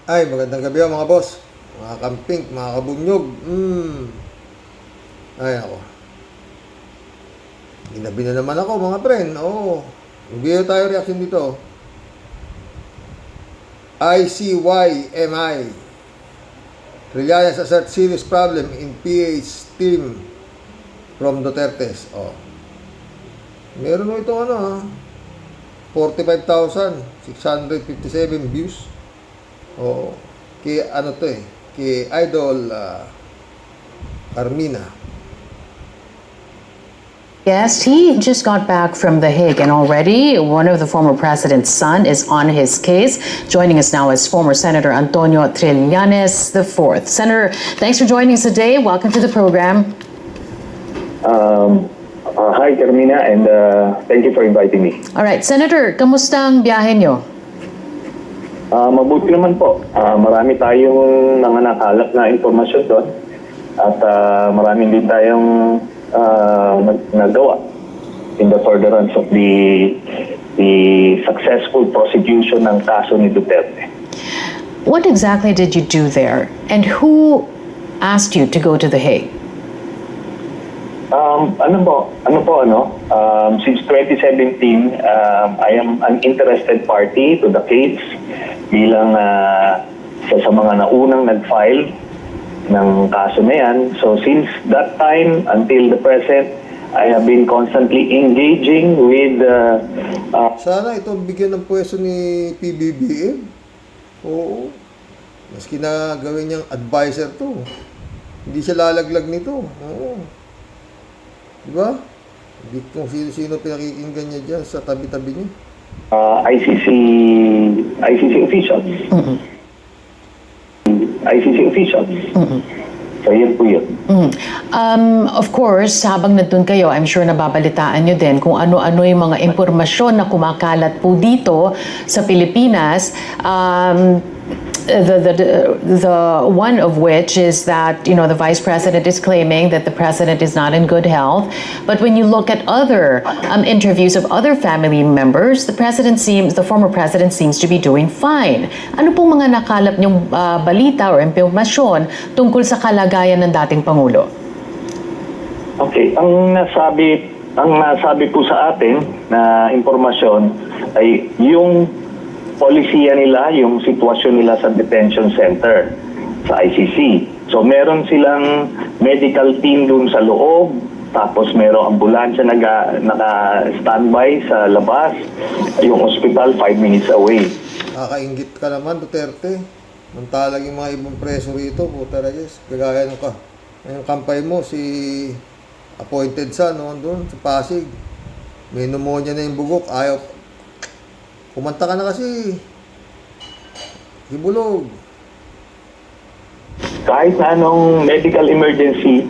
Ay, magandang gabi mga boss. Mga kamping, mga kabunyog. Ay, ako. Ginabi na naman ako mga friend. Oo. Bigyan tayo reaction dito. ICYMI. Reliance assert serious problem in PH team from Duterte's. Oh. Meron mo ito 45,657 views. Oo. Kay ano to kay Idol Carmina. Yes, he just got back from The Hague, and already one of the former president's son is on his case. Joining us now is former Senator Antonio Trillanes IV. Senator, thanks for joining us today. Welcome to the program. Hi, Carmina, and thank you for inviting me. All right, Senator, kamusta ang biyahe nyo? Mabuti naman po. Marami tayong mga nakalap na impormasyon doon at marami din tayong nagawa in the furtherance of the successful prosecution ng kaso ni Duterte. What exactly did you do there, and who asked you to go to The Hague? Since 2017, I am an interested party to the case bilang isa sa mga naunang nag-file ng kaso na yan. So since that time until the present, I have been constantly engaging with... Sana ito bigyan ng pwesto ni PBBM. Oo. Maski na gawin niyang advisor to. Hindi siya lalaglag nito. Oo. Diba? Hindi kung sino-sino pinakikinggan niya dyan sa tabi-tabi niya. ICC officials. ICC officials. So yun po yun. Of course, habang nandun kayo, I'm sure nababalitaan nyo din kung ano-ano yung mga impormasyon na kumakalat po dito sa Pilipinas. The one of which is that, you know, the vice president is claiming that the president is not in good health. But when you look at other interviews of other family members, the former president seems to be doing fine. Ano pong mga nakalap niyong balita or impormasyon tungkol sa kalagayan ng dating Pangulo? Okay, ang nasabi po sa atin na impormasyon ay yung polisiya nila, yung sitwasyon nila sa detention center sa ICC. So meron silang medical team dun sa loob, tapos merong ambulansya naka-standby sa labas, yung hospital 5 minutes away. Kakaingit ka naman, Duterte. Mantalang yung mga ibang preso rito, puta rayos. Kagaya nung yung kampay mo, si appointed son, doon sa Pasig. May pneumonia na yung bugok, ayaw. Kumanta ka na kasi. Hibulog. Kahit na anong medical emergency,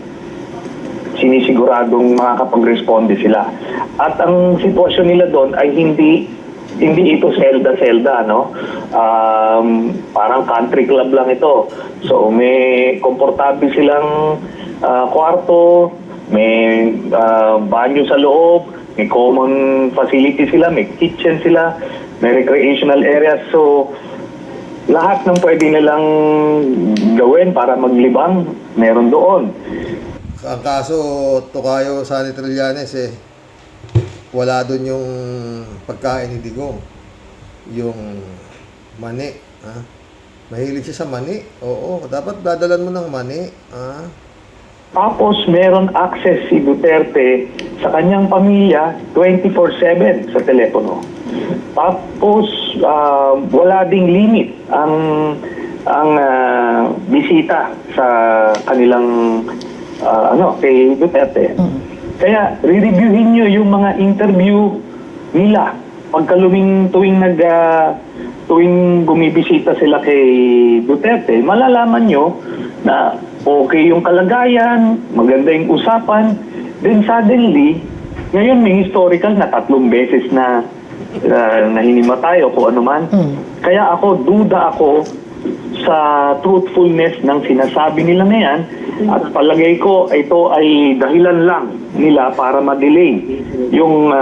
sinisiguradong makakapag-responde sila. At ang sitwasyon nila doon ay hindi ito selda-selda, no? Parang country club lang ito. So may komportable silang kwarto, may banyo sa loob, may common facility sila, may kitchen sila, may recreational areas. So lahat ng pwede nilang gawin para maglibang, meron doon. Ang kaso, Tokayo Sani Trillanes, wala doon yung pagkain ni Digong. Yung mani. Mahilig siya sa mani. Oo, dapat dadalan mo ng mani. Tapos meron access si Duterte sa kanyang pamilya 24/7 sa telepono. Tapos wala ding limit ang bisita sa kanilang kay Duterte. Kaya re-reviewin nyo yung mga interview nila tuwing bumibisita sila kay Duterte. Malalaman nyo na okay yung kalagayan, maganda yung usapan. Then suddenly, ngayon may historical na 3 beses na nahinimatay o kung ano man. Kaya duda ako sa truthfulness ng sinasabi nila na yan, at palagay ko ito ay dahilan lang nila para ma-delay yung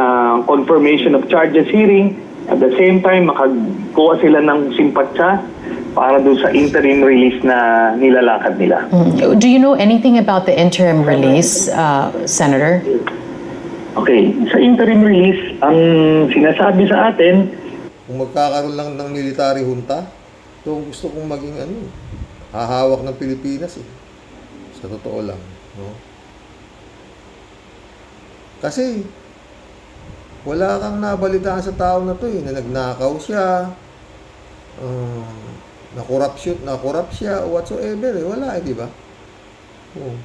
confirmation of charges hearing. At the same time, makakuha sila ng simpatya para doon sa interim release na nilalakad nila. Do you know anything about the interim release, Senator? Okay, sa interim release, ang sinasabi sa atin, Kung magkakaroon lang ng military junta, ito ang gusto kong maging hahawak ng Pilipinas eh. Sa totoo lang. No? Kasi, wala kang nabalitaan sa tao na to eh, na nagnakaw siya, na-corrupt siya, o whatsoever eh. Wala eh, di ba? Oo.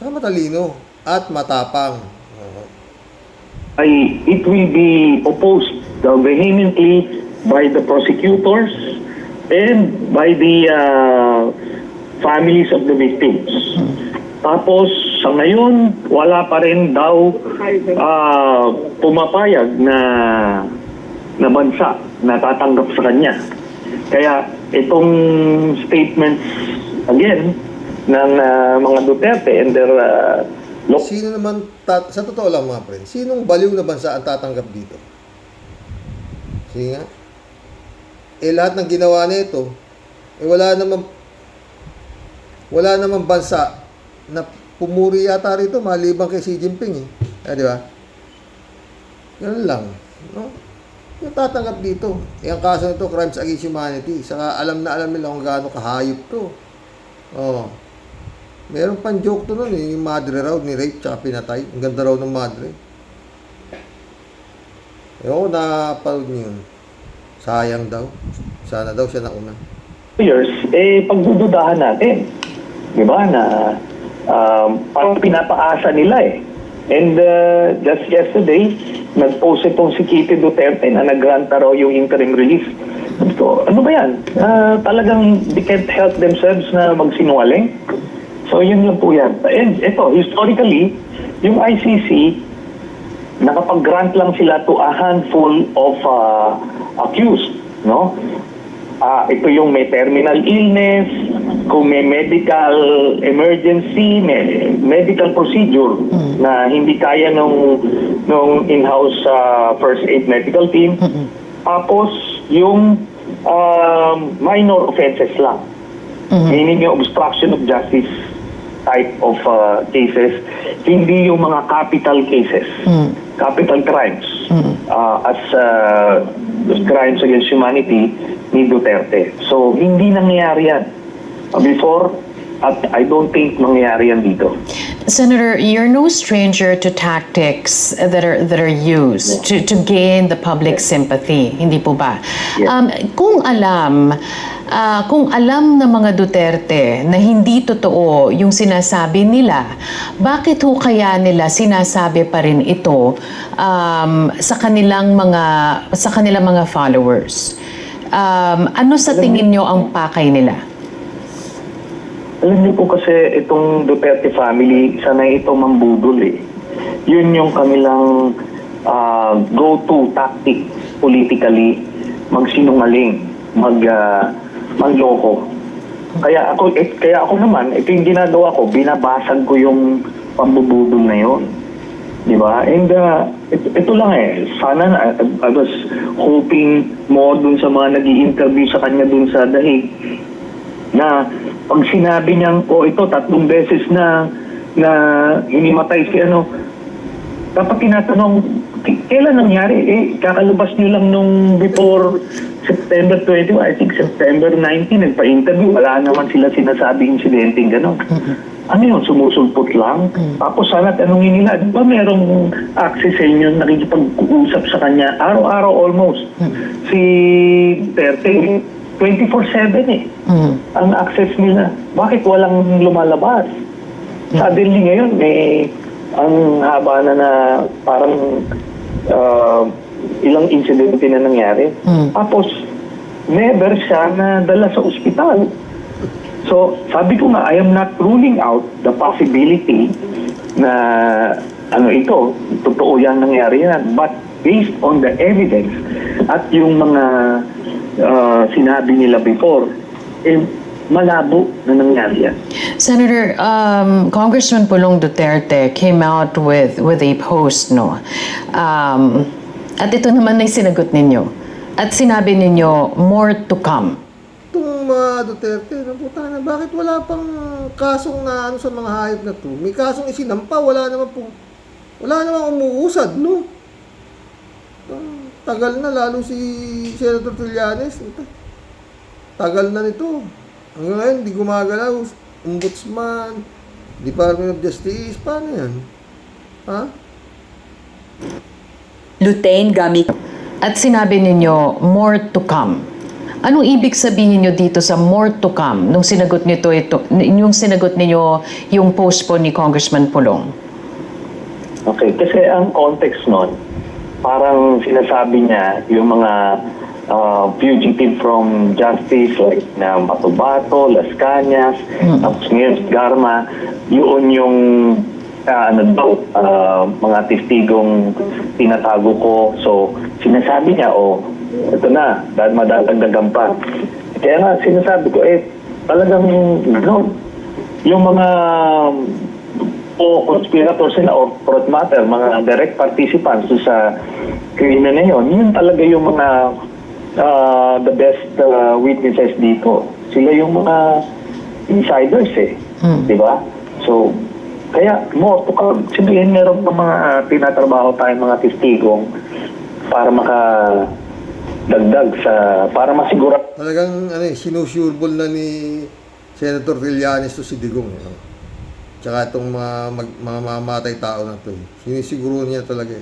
Tsaka matalino at matapang. Oo. it will be opposed vehemently by the prosecutors and by the families of the victims. Tapos, sa ngayon, wala pa rin daw pumapayag na bansa na tatanggap sa kanya. Kaya itong statements, again, ng mga Duterte and their Sino naman, sa totoo lang mga friends, sinong baliw na bansa ang tatanggap dito? Sige nga. Lahat ng ginawa nito, wala namang bansa na pumuri yata rito maliban kay Xi Jinping eh. Di ba? Ganun lang. No? Yung tatanggap dito. Ang kaso nito, crimes against humanity. Saka alam nila kung gaano kahayop to. Oh. Meron pang joke to nun eh, yung madre raw, ni rape tsaka pinatay. Ang ganda raw ng madre. Ewan ko, napanood niyo yun. Sayang daw. Sana daw siya nauna. years, pagdududahan natin. Di ba? Na parang pinapaasa nila eh. And just yesterday, nag-post itong si Kitty Duterte na nag-grant raw yung interim release. So, ano ba yan? Talagang they can't help themselves na magsinungaling. So, yun lang po yan. And ito, historically, yung ICC, nakapag-grant lang sila to a handful of accused, no? Ito yung may terminal illness, kung may medical emergency, may medical procedure na hindi kaya nung in-house first aid medical team. Tapos, yung minor offenses lang. Meaning yung obstruction of justice type of cases, hindi yung mga capital cases, capital crimes, as crimes against humanity ni Duterte. So, hindi nangyayari yan before, at I don't think nangyayari yan dito. Senator, you're no stranger to tactics that are used to gain the public sympathy, hindi po ba? Kung alam ng mga Duterte na hindi totoo yung sinasabi nila, bakit ho kaya nila sinasabi pa rin ito sa kanilang mga followers? Ano sa tingin nyo ang pakay nila? Alam niyo po kasi itong Duterte family, sanay ito mambudol eh. Yun yung kanilang go-to tactic politically, magsinungaling, manloko. Kaya ako naman, ito yung ginagawa ko, binabasag ko yung pambubudol na yun. Di ba? And ito lang eh, sana I was hoping more dun sa mga nag-i-interview sa kanya dun sa dahig, na pag sinabi niyang, ito 3 beses na hinimatay si dapat tinatanong, kailan nangyari? Kakalabas niyo lang nung before September 20, I think September 19, nagpa-interview, wala naman sila sinasabing insidente, gano'n. Ano yun, sumusulpot lang? Tapos sana tanungin nila, di ba merong access sa inyo, nakikipag-uusap sa kanya, araw-araw almost. Si Duterte, 24/7 eh. Ang access nila. Bakit walang lumalabas? Suddenly ngayon, ang haba na parang ilang incident na nangyari. Tapos, never siya na dala sa ospital. So, sabi ko nga, I am not ruling out the possibility na ito, totoo yan nangyari yan. But based on the evidence at yung mga sinabi nila before, malabo na nangyari yan. Senator, Congressman Pulong Duterte came out with a post, no? At ito naman ay sinagot ninyo. At sinabi ninyo, more to come. Itong mga Duterte, naputa na, bakit wala pang kasong na ano sa mga hayop na to? May kasong isinampa, wala namang umuusad, no? Tagal na, lalo si Senator Trillanes. Tagal na nito. Hanggang ngayon, di gumagalaw. Ombudsman, Department of Justice, paano yan? Ha? Lutain gamit. At sinabi ninyo, more to come. Anong ibig sabihin nyo dito sa more to come nung sinagot yung sinagot niyo yung post po ni Congressman Pulong? Okay, kasi ang context nun, parang sinasabi niya yung mga fugitive from justice like na Bato-Bato, Las Cañas, tapos ngayon Garma, yun yung mga testigong tinatago ko. So, sinasabi niya, ito na, dahil madadagdagan pa. Kaya nga, sinasabi ko, talagang, yung mga conspirators na or for that matter, mga direct participants sa krimen na yun talaga yung mga the best witnesses dito. Sila yung mga insiders di ba? So, kaya more to come. Sabihin meron ng mga tinatrabaho tayong mga testigong para makadagdag para masigura. Talagang sinusureball na ni Senator Trillanes to si Digong. Tsaka itong mga mamatay tao na to. Sinisiguro niya talaga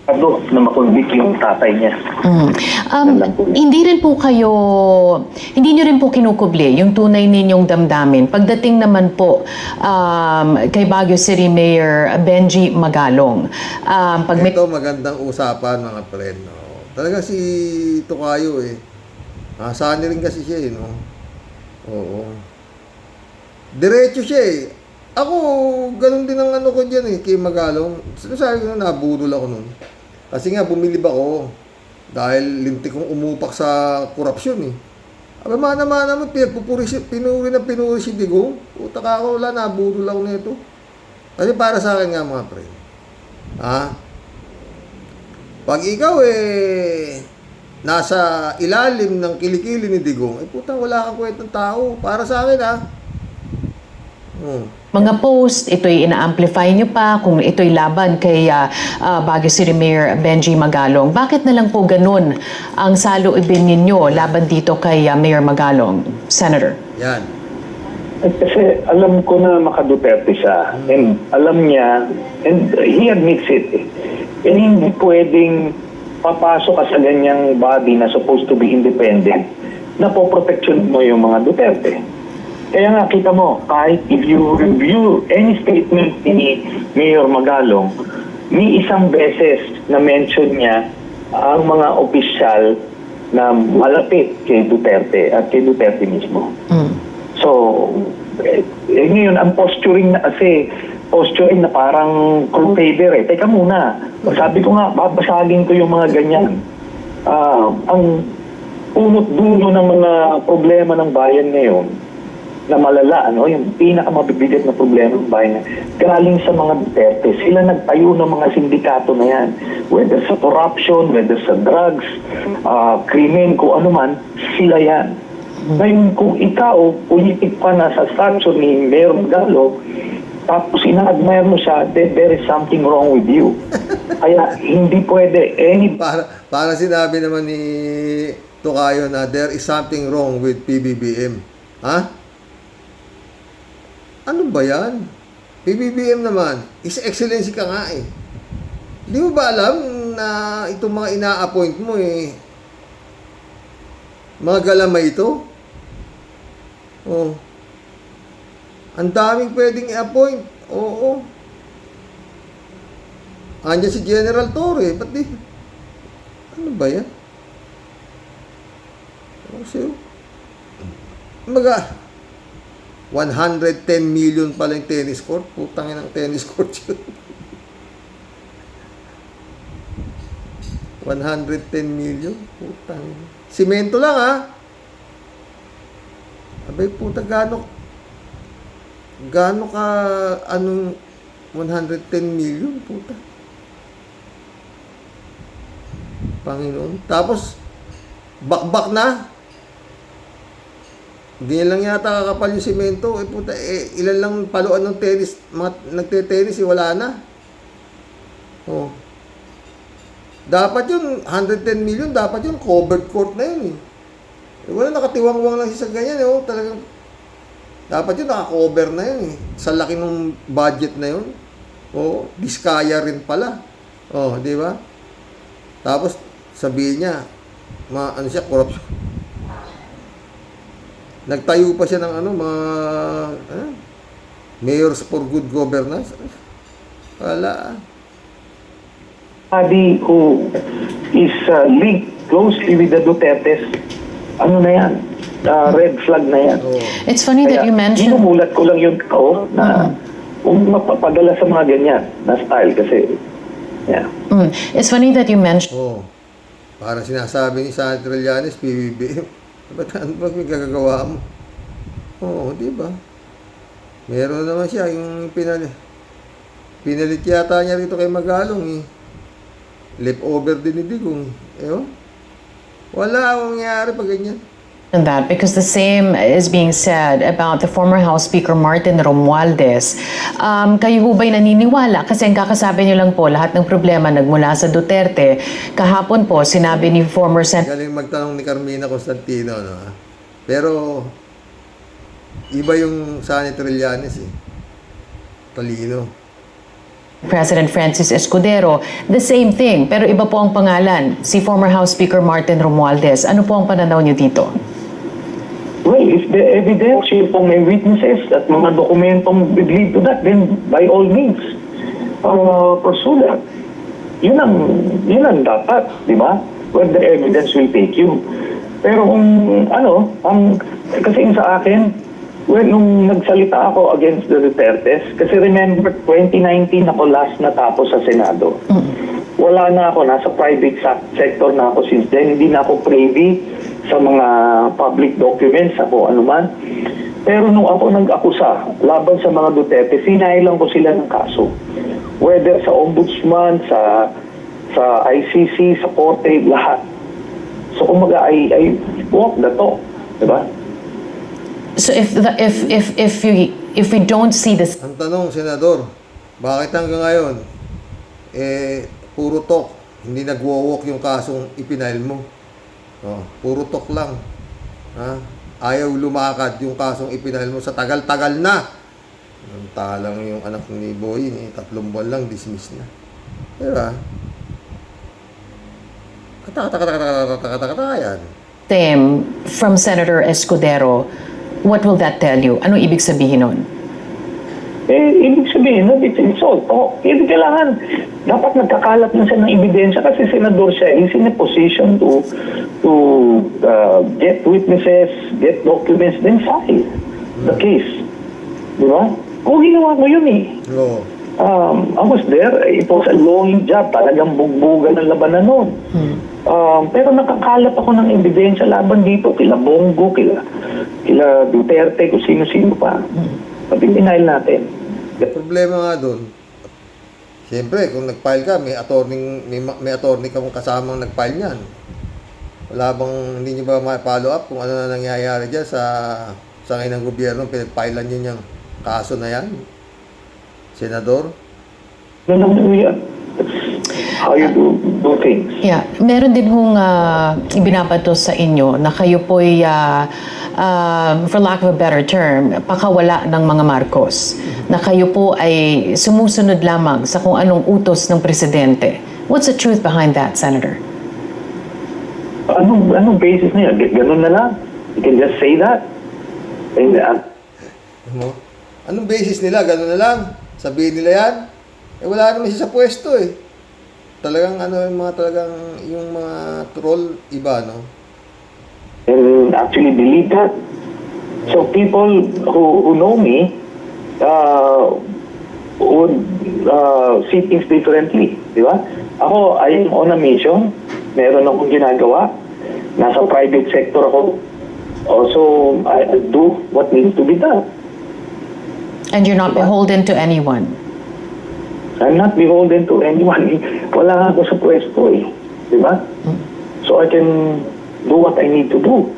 Na makonvict yung tatay niya. Hindi nyo rin po kinukubli yung tunay ninyong damdamin. Pagdating naman po kay Baguio City Mayor Benji Magalong. Ito magandang usapan mga friend. No? Talaga si Tokayo sani rin kasi siya no? Oo. Diretso siya Ako, ganun din ang ko dyan kay Magalong. Sabi ko na nabudol ako nun. Kasi nga, bumilib ako. Dahil lintik kong umupak sa korupsyon Aba, mana-mana mo, pinuri si Digong. Utak ako, wala, nabudol ako nito. Kasi para sa akin nga mga pre. Pag ikaw nasa ilalim ng kilikili ni Digong, putang wala kang kwentang tao. Para sa akin Mga post, ito'y ina-amplify nyo pa kung ito'y laban kay Baguio City Mayor Benji Magalong. Bakit na lang po ganun ang saloobin ninyo laban dito kay Mayor Magalong, Senator? Yan. Kasi alam ko na maka-Duterte siya. And alam niya, and he admits it. And hindi pwedeng papasok ka sa ganyang body na supposed to be independent na poproteksyon mo yung mga Duterte. Kaya nga, kita mo, kahit if you review any statement ni Mayor Magalong, may isang beses na mention niya ang mga opisyal na malapit kay Duterte at kay Duterte mismo. So, ngayon, ang posturing na parang crusader Teka muna, sabi ko nga, babasagin ko yung mga ganyan. Ang punot dulo ng mga problema ng bayan ngayon, na malala, yung pinakamabibigat na problema ng bayan, galing sa mga Duterte. Sila nagtayo ng mga sindikato na yan. Whether sa corruption, whether sa drugs, krimen, kung ano man, sila yan. Ngayon, kung ikaw, politik pa na sa statue ni Mayor Magalong, tapos ina-admire mo siya, there is something wrong with you. Kaya hindi pwede. Para sinabi naman ni Tokayo na there is something wrong with PBBM. Ano ba yan? PBBM naman, His Excellency ka nga Di mo ba alam na itong mga ina-appoint mo mga galamay ito? Ang daming pwedeng i-appoint. Oo. Andiyan si General Torre. Ba't di? Ano ba yan? Maga 110 million pala yung tennis court. Putangin ang tennis court yun. 110 million. Putangin. Simento lang Abay puta, gaano ka, 110 million, puta. Panginoon. Tapos, bakbak na. Hindi lang yata kakapal yung simento. Eh, puta, ilan lang paluan ng tennis, mga nagte-tennis, wala na. Oh. Dapat yun, 110 million, dapat yun, covered court na yun eh. Wala, nakatiwang-wang lang siya sa ganyan eh. Oh, talagang, dapat yun, naka-cover na yun eh. Sa laki ng budget na yun. Oh, diskaya rin pala. Oh, di ba? Tapos, sabihin niya, ano siya, corruption. Nagtayo pa siya ng mayors for good governance. Wala. Somebody who is linked closely with the Dutertes, ano na yan? Red flag na yan. Oh. It's funny that you mentioned... Inumulat ko lang yung tao na mapapadala sa mga ganyan na style kasi, yeah. It's funny that you mentioned Oh. Para sinasabi ni Senator Trillanes, PBBM. Ba't ano ba may gagagawa mo? Oo, di ba? Meron naman siya, yung pinalit yata niya rito kay Magalong eh. Leftover din ni Digong. Ewan. Wala akong nangyari pag ganyan. that because the same is being said about the former House Speaker Martin Romualdez. Kayo ho ba'y naniniwala? Kasi ang kakasabi niyo lang po, lahat ng problema nagmula sa Duterte. Kahapon po, sinabi ni former Galing magtanong ni Carmina Constantino, no? Pero, iba yung Senator Trillanes eh. Talino. President Francis Escudero, the same thing, pero iba po ang pangalan, si former House Speaker Martin Romualdez. Ano po ang pananaw niyo dito? Well, if the evidence, yung pong may witnesses at mga dokumentong would lead to that, then by all means, pursue that. Yun ang dapat, di ba? Where the evidence will take you. Pero kung kasi sa akin, nung nagsalita ako against the Dutertes, kasi remember, 2019 ako last natapos sa Senado. Wala na ako, nasa private sector na ako since then, hindi na ako privy sa mga public documents, ako anuman. Pero nung ako nag-akusa laban sa mga Duterte, sinailang ko sila ng kaso. Whether sa ombudsman, sa ICC, sa korte, lahat. So kumaga, I walk the talk, diba? So if we don't see this, Ang tanong, Senador, bakit hanggang ngayon, puro talk, hindi nagwo-walk yung kasong ipinail mo? Oh, puro talk lang. Ha? Ayaw lumakad yung kasong ipinail mo sa tagal-tagal na. Talang yung anak ni Boy, 3 buwan lang, dismiss na. Diba? Kata-kata-kata-kata-kata-kata yan. same from Senator Escudero, what will that tell you? Ano ibig sabihin nun? Ibig sabihin, it's all talk. Hindi kailangan, dapat nagkakalat na siya ng ebidensya kasi senador siya, he's in a position to get witnesses, get documents, then file the case. Di ba? Kung ginawa ko yun eh. Oo. I was there, it was a long job, talagang bugbugan ng labanan nun. Pero nakakalat ako ng ebidensya laban dito, kila Bongo, kila Duterte, kung sino-sino pa. Sabi pinail natin. Problema nga doon, siyempre, kung nag-file ka, may attorney ka kung kasamang nag-file niyan. Wala bang, hindi nyo ba ma-follow up kung ano na nangyayari dyan sa ngayon ng gobyerno, pinag-filean nyo niyang kaso na yan? Senador? How you do things. Yeah, meron din hong ibinabato sa inyo na kayo po'y, for lack of a better term, pakawala ng mga Marcos. Na kayo po ay sumusunod lamang sa kung anong utos ng presidente. What's the truth behind that, Senator? Anong basis niya? Ganun na lang. You can just say that. And, Anong basis nila? Ganun na lang? Sabihin nila yan? Wala naman siya sa pwesto eh. Talagang yung mga troll, iba, no? and actually believe that. So people who know me would see things differently, di ba? Ako, I am on a mission. Meron akong ginagawa. Nasa private sector ako. Also, I do what needs to be done. And you're not beholden to anyone. I'm not beholden to anyone. Wala nga ako sa pwesto eh. Di ba? So I can do what I need to do.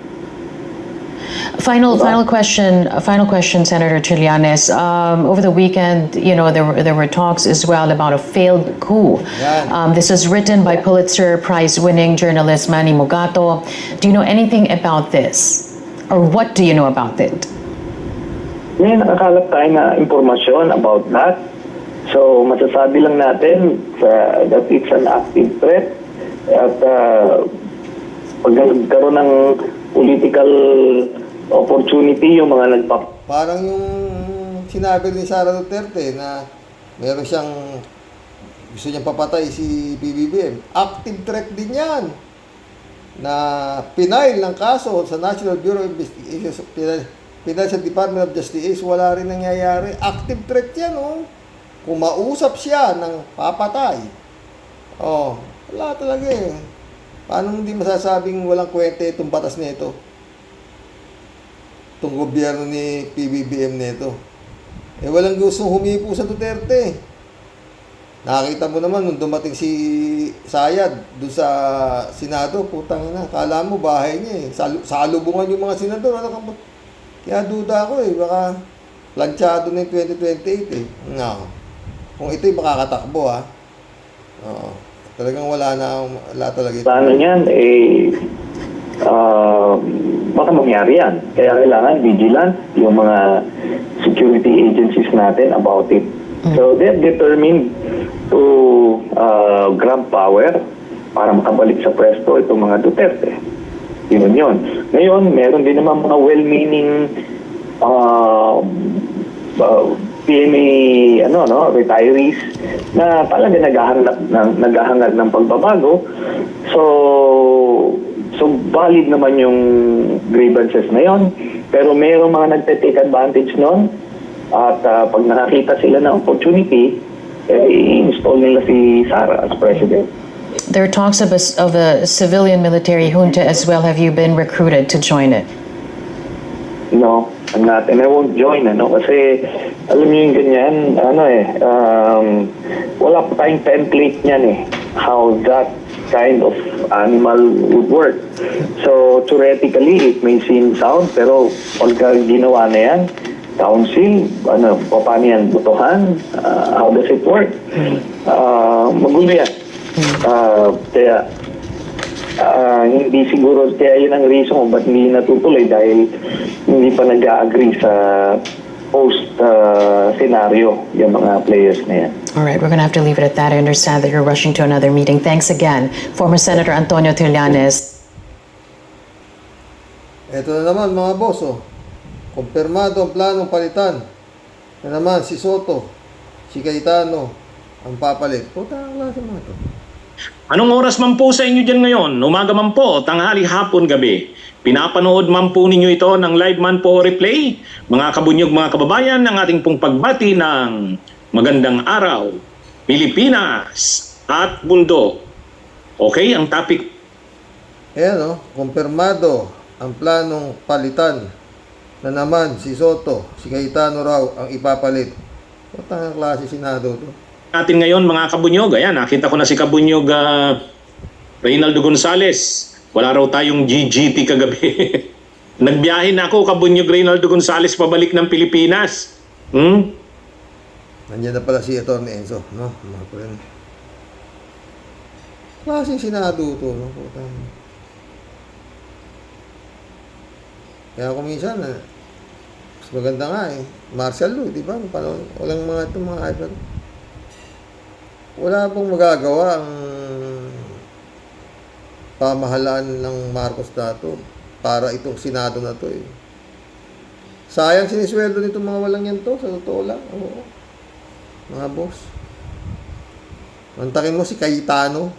Final question, Senator Trillanes. Over the weekend, there were talks as well about a failed coup. Yan. This was written by Pulitzer Prize-winning journalist Manny Mugato. Do you know anything about this? Or what do you know about it? May nakakalap tayo na impormasyon about that. So, masasabi lang natin that it's an active threat. At pag nagkaroon ng political opportunity, yung mga Parang yung sinabi ni Sara Duterte na meron siyang gusto niyang papatay si PBBM. Active threat din yan na pinail ng kaso sa National Bureau of Investigation, pinail sa Department of Justice, wala rin nangyayari. Active threat yan, oh. Kung mausap siya ng papatay, oh, wala talaga eh. Paano hindi masasabing walang kwenta itong batas nito? Itong gobyerno ni PBBM nito. Eh, walang gustong humipo sa Duterte. Nakita mo naman nung dumating si Sayad doon sa Senado, putang ina, kala mo bahay niya eh. Salubungan yung mga senador. Kaya duda ako eh, baka planchado na yung 2028 eh. No. Kung ito'y makakatakbo ha. Oo. Talagang wala talaga ito. Paano niyan, baka mangyari yan. Kaya kailangan vigilant yung mga security agencies natin about it. So they're determined to grab power para makabalik sa pwesto itong mga Duterte. Yun yun. Ngayon, meron din naman mga well-meaning PMA retirees na talaga naghahangad ng pagbabago. So valid naman yung grievances na yon, pero mayroong mga nagte-take advantage nun at pag nakakita sila ng opportunity, i-install nila si Sara as president. There are talks of a civilian military junta as well. Have you been recruited to join it? No, I'm not. And I won't join, kasi alam niyo yung ganyan, wala pa tayong template niyan how that kind of animal would work. So, theoretically, it may seem sound, pero pagka ginawa na yan, council, paano yan, butuhan, how does it work? Magulo yan. Kaya, hindi siguro, kaya yun ang reason kung ba't hindi natutuloy dahil hindi pa nag-agree sa post scenario yung mga players na yan. All right, we're going to have to leave it at that. I understand that you're rushing to another meeting. Thanks again, former Senator Antonio Trillanes. Ito na naman mga boss, oh. Kumpirmado ang planong palitan na naman si Soto, si Cayetano ang papalit. Puta, ang klase mga ito. Anong oras man po sa inyo dyan ngayon? Umaga man po, tanghali, hapon, gabi. Pinapanood man po ninyo ito ng live man po o replay. Mga kabunyog, mga kababayan, ng ating pong pagbati ng magandang araw, Pilipinas at mundo. Okay, ang topic. Ayan, oh. Kumpirmado ang planong palitan na naman si Soto, si Cayetano raw ang ipapalit. Puta, ang klase Senado to. Natin ngayon mga kabunyog, ayan, nakita ko na si kabunyog Reynaldo Gonzales. Wala raw tayong GGT kagabi. Nagbiyahe na ako, kabunyog Reynaldo Gonzales, pabalik ng Pilipinas. Nandiyan na pala si Atty. Enzo, no? Mga friend. Klaseng Senado to, no? Puta. Kaya kung minsan, mas maganda nga martial law, di ba? Walang mga itong mga iPad. Wala pong magagawa ang pamahalaan ng Marcos na to para itong Senado na to Sayang sinisweldo nito mga walang yan to, sa totoo lang. Oo. Mga boss. Mantakin mo si Cayetano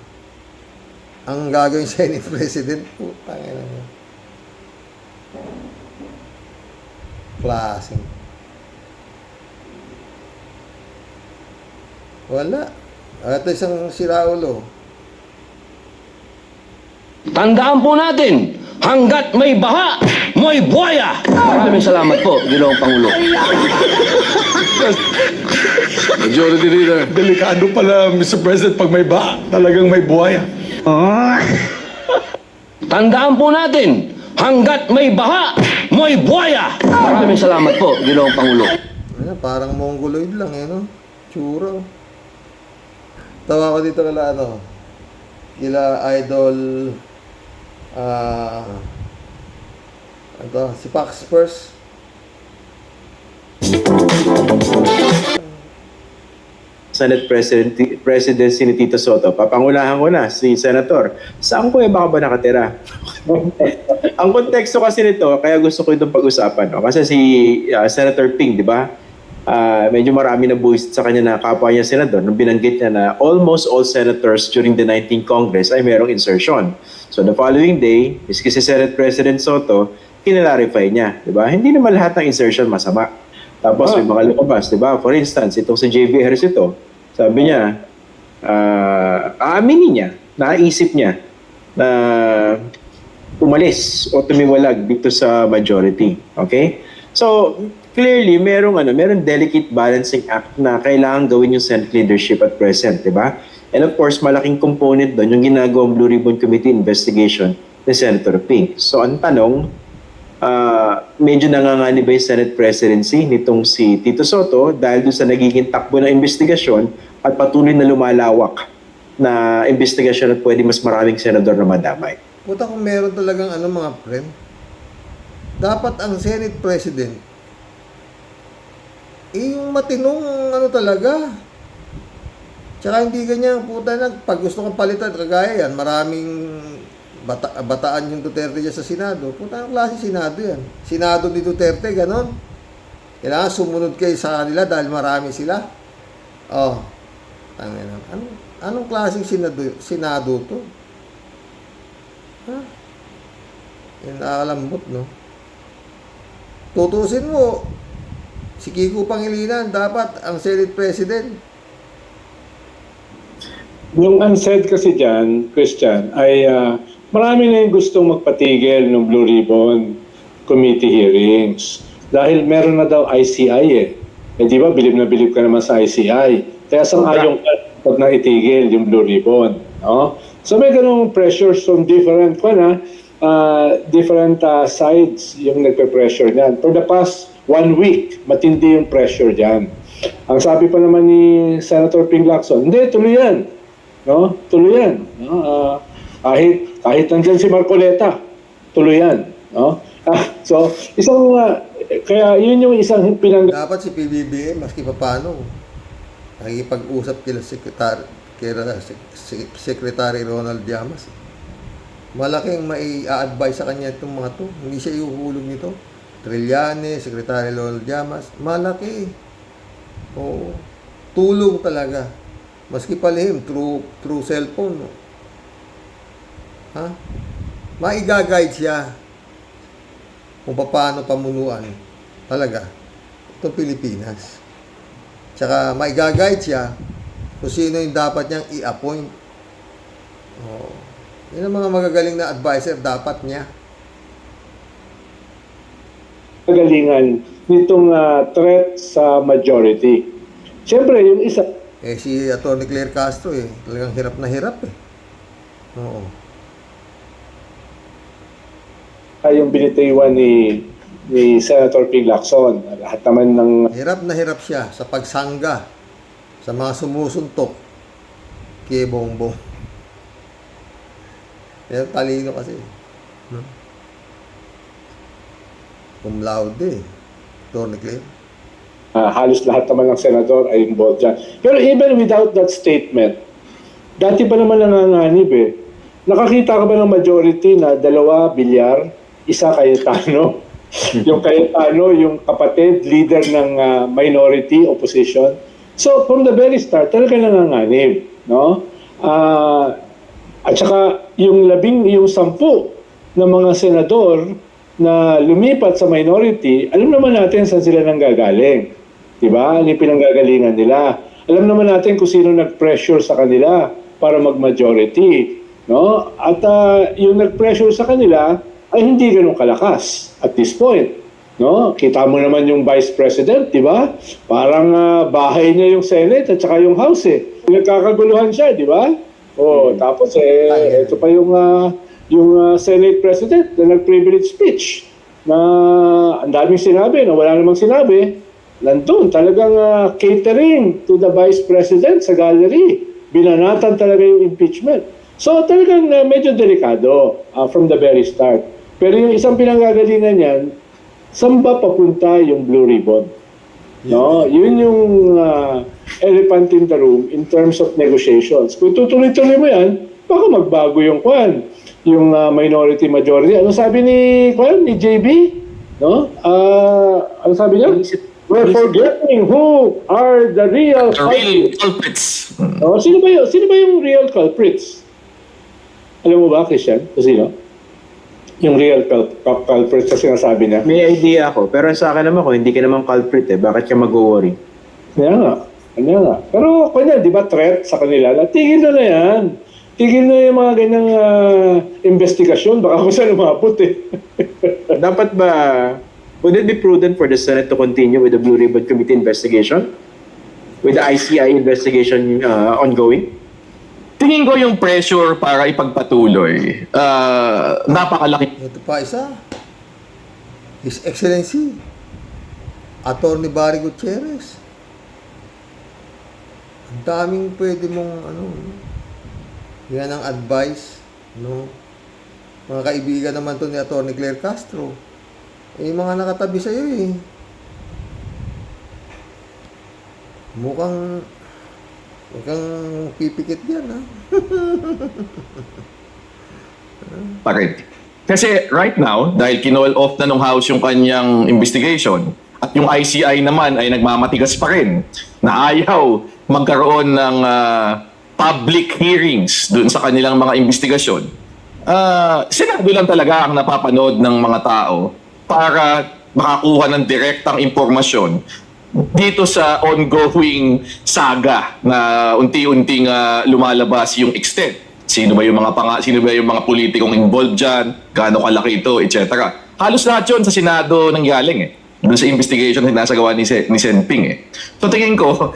ang gagawin Senate President. Putang ina mo. Klaseng. Wala. Ito isang si Raulo. Tandaan po natin, hanggat may baha, may buhaya. Maraming salamat po, Ginoong Pangulo. Majority Leader. Delikado pala, Mr. President, pag may baha, talagang may buhaya. Tandaan po natin, hanggat may baha, may buhaya. Maraming salamat po, Ginoong Pangulo. Ano, parang mongoloid lang eh, no? Tsura. Oh. Tawa ko dito kala ano, kila idol, si Pax Spurs. Senate Presidency ni Tito Soto, papangulahan ko na si Senator, saan ko baka ba nakatira? Ang konteksto kasi nito, kaya gusto ko itong pag-usapan. No? Kasi si Senator Ping, di ba? Medyo marami na buwisit sa kanya na kapwa niya senador nung binanggit niya na almost all senators during the 19th Congress ay merong insertion. So the following day, miski si Senate President Soto, kinalarify niya, di ba? Hindi naman lahat ng insertion masama. Tapos may mga lumabas, di ba? For instance, itong si J.V. Ejercito, sabi niya, aaminin niya, naisip niya na umalis o tumiwalag dito sa majority. Okay? So, clearly, merong delicate balancing act na kailangan gawin yung Senate leadership at present, di ba? And of course, malaking component doon yung ginagawang Blue Ribbon Committee investigation ni Senator Ping. So, ang tanong, medyo nanganganib ba yung Senate presidency nitong si Tito Soto dahil doon sa nagiging takbo ng investigasyon at patuloy na lumalawak na investigasyon at pwede mas maraming senador na madamay. Puta kung meron talagang mga friend, dapat ang Senate President, yung matinong talaga. Tsaka hindi ganyan, puta pag gusto kong palitan, kagaya yan, maraming bataan yung Duterte dyan sa Senado. Puta ang klase Senado yan. Senado ni Duterte, ganon. Kailangan sumunod kayo sa kanila dahil marami sila. Oh, anong klaseng Senado to? Ha? Yan nakakalambot, no? Tutusin mo, si Kiko Pangilinan, dapat ang Senate President. Yung unsaid kasi dyan, Christian, ay marami na yung gustong magpatigil ng Blue Ribbon Committee hearings. Dahil meron na daw ICI eh. Eh di ba, bilib na bilib ka naman sa ICI. Kaya sang-ayong pag naitigil yung Blue Ribbon. No? So may ganung pressures from different sides yung nagpe-pressure niyan. For the past 1 week, matindi yung pressure diyan. Ang sabi pa naman ni Senator Ping Lacson, hindi, tuloy yan. No? Tuloy yan. No? Kahit nandyan si Marcoleta, tuloy yan. No? So, kaya yun yung isang Dapat si PBBM, maski pa paano, nakikipag-usap kila Secretary Ronald Llamas. Malaking mai-a-advise sa kanya itong mga to. Hindi siya ihuhulog nito. Trillanes, Secretary Ronald Llamas, malaki. Oo. Tulong talaga. Maski palihim, through cellphone. No? Ha? Maiga-guide siya kung paano pamunuan. Talaga. Itong Pilipinas. Tsaka maiga-guide siya kung sino yung dapat niyang i-appoint. Oh. Yan ang mga magagaling na advisor dapat niya. Magalingan nitong threat sa majority. Siyempre, yung isa, Si Atty. Claire Castro talagang hirap na hirap Oo. yung binitiwan ni Senator Ping Lacson. Lahat naman ng Hirap na hirap siya sa pagsangga sa mga sumusuntok kay Bongbong. Pero talino kasi. Cum laude. Atty. Claire. halos lahat naman ng senador ay involved dyan. Pero even without that statement, dati pa naman nanganganib eh. Nakakita ka ba ng majority na 2 Bilyar, 1 Cayetano? Yung Cayetano, yung kapatid, leader ng minority opposition. So, from the very start, talaga nanganganib. No? At saka, yung 10 na mga senador na lumipat sa minority, alam naman natin saan sila nanggagaling. Diba? Ano yung pinanggagalingan nila. Alam naman natin kung sino nag-pressure sa kanila para mag-majority. No? At yung nag-pressure sa kanila ay hindi ganun kalakas at this point. No? Kita mo naman yung Vice President, di ba? Parang bahay niya yung Senate at saka yung House eh. Nagkakaguluhan siya, di ba? Tapos ito pa yung yung Senate President na nag-privilege speech na ang daming sinabi na wala namang sinabi. Nandun talagang catering to the Vice President sa gallery. Binanatan talaga yung impeachment. So talagang medyo delikado from the very start. Pero yung isang pinanggagalingan niyan, saan ba papunta yung Blue Ribbon? No, yun yung elephant in the room in terms of negotiations. Kung tutuloy-tuloy mo yan, baka magbago yung yung minority majority. Ano sabi ni JB? No? Ano sabi niya? We're forgetting who are the real culprits. Oh, sino ba yung real culprits? Alam mo ba, Christian? Sino? Yung real culprits na sinasabi niya. May idea ako, pero sa akin naman, kung hindi ka naman culprit bakit ka mag-worry? Kaya nga. Pero kanya, di ba threat sa kanila? Tigil na yan. Tigil na yung mga ganyang investigasyon. Baka kung saan lumapot Dapat ba, would it be prudent for the Senate to continue with the Blue Ribbon Committee investigation? With the ICI investigation ongoing? Tingin ko yung pressure para ipagpatuloy, napakalaki. Ito pa isa. His Excellency, Attorney Barry Gutierrez. Ang daming pwede mong yan ang advice, no? Mga kaibigan naman to ni Attorney Claire Castro. Yung mga nakatabi sa iyo Mukhang pipikit yan, ha? Pa rin. Kasi right now, dahil kinol off na ng House yung kanyang investigation, at yung ICI naman ay nagmamatigas pa rin na ayaw magkaroon ng public hearings dun sa kanilang mga investigasyon. Senado lang talaga ang napapanood ng mga tao para makakuha ng direktang impormasyon dito sa ongoing saga na unti-unting lumalabas yung extent. Sino ba yung mga politikong involved diyan, gaano kalaki ito, etc. Halos lahat 'yon sa Senado nanggaling doon sa investigation na sinasagawa ni Senping So tingin ko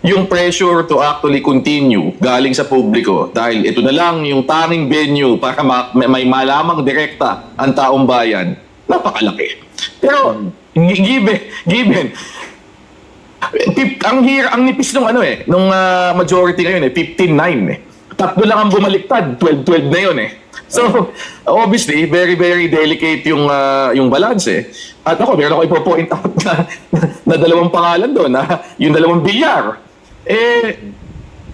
yung pressure to actually continue galing sa publiko dahil ito na lang yung tanging venue para may malamang direkta ang taong bayan, napakalaki. Pero given ang nipis nung nung majority ngayon 15-9 Tatlo lang ang bumaliktad, 12-12 na yun So, obviously, very, very delicate yung balance At meron ako ipo-point out na dalawang pangalan doon, yung dalawang bilyar.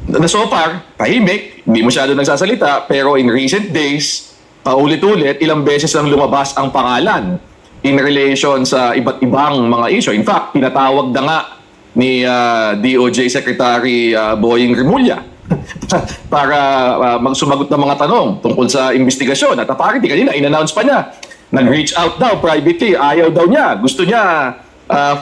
Na so far, tahimik, hindi masyado nagsasalita, pero in recent days, paulit-ulit, ilang beses lang lumabas ang pangalan in relation sa iba't ibang mga issue. In fact, pinatawag na nga ni DOJ Secretary Boying Rimulya para magsumagot ng mga tanong tungkol sa investigasyon. At apparently kanina, in-announce pa niya, nag-reach out daw privately, ayaw daw niya, gusto niya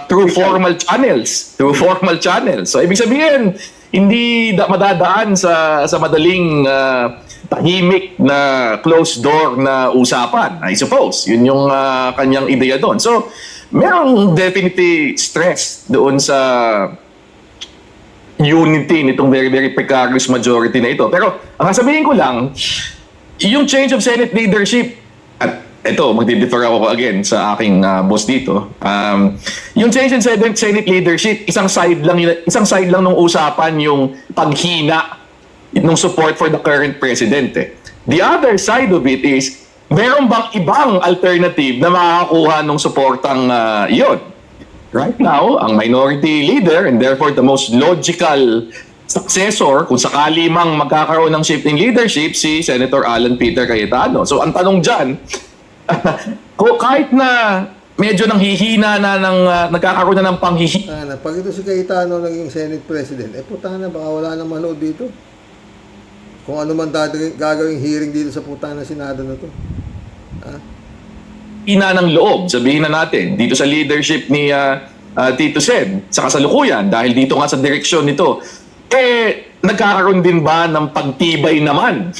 through formal channels. So ibig sabihin, hindi madadaan sa madaling tahimik na closed door na usapan, I suppose. Yun yung kanyang ideya doon. So, merong definitely stress doon sa unity nitong very, very precarious majority na ito. Pero, ang sabihin ko lang, yung change of Senate leadership, at ito, magdi-defer ako again sa aking boss dito. Yung change in Senate leadership, isang side lang nung usapan yung paghina ng support for the current president. The other side of it is, meron bang ibang alternative na makakakuha ng suportang iyon? Right now, ang minority leader and therefore the most logical successor, kung sakali mang magkakaroon ng shift in leadership, si Senator Alan Peter Cayetano. So ang tanong dyan, kahit na medyo nanghihina na nagkakaroon na ng panghihina. Pag ito si Cayetano naging Senate President, putang na, baka wala nang manood dito. Kung ano man gagawing hearing dito sa putang na Senado na to. Ina ng loob, sabihin na natin, dito sa leadership ni Tito Sen, sa kasalukuyan, dahil dito nga sa direksyon nito, nagkakaroon din ba ng pagtibay naman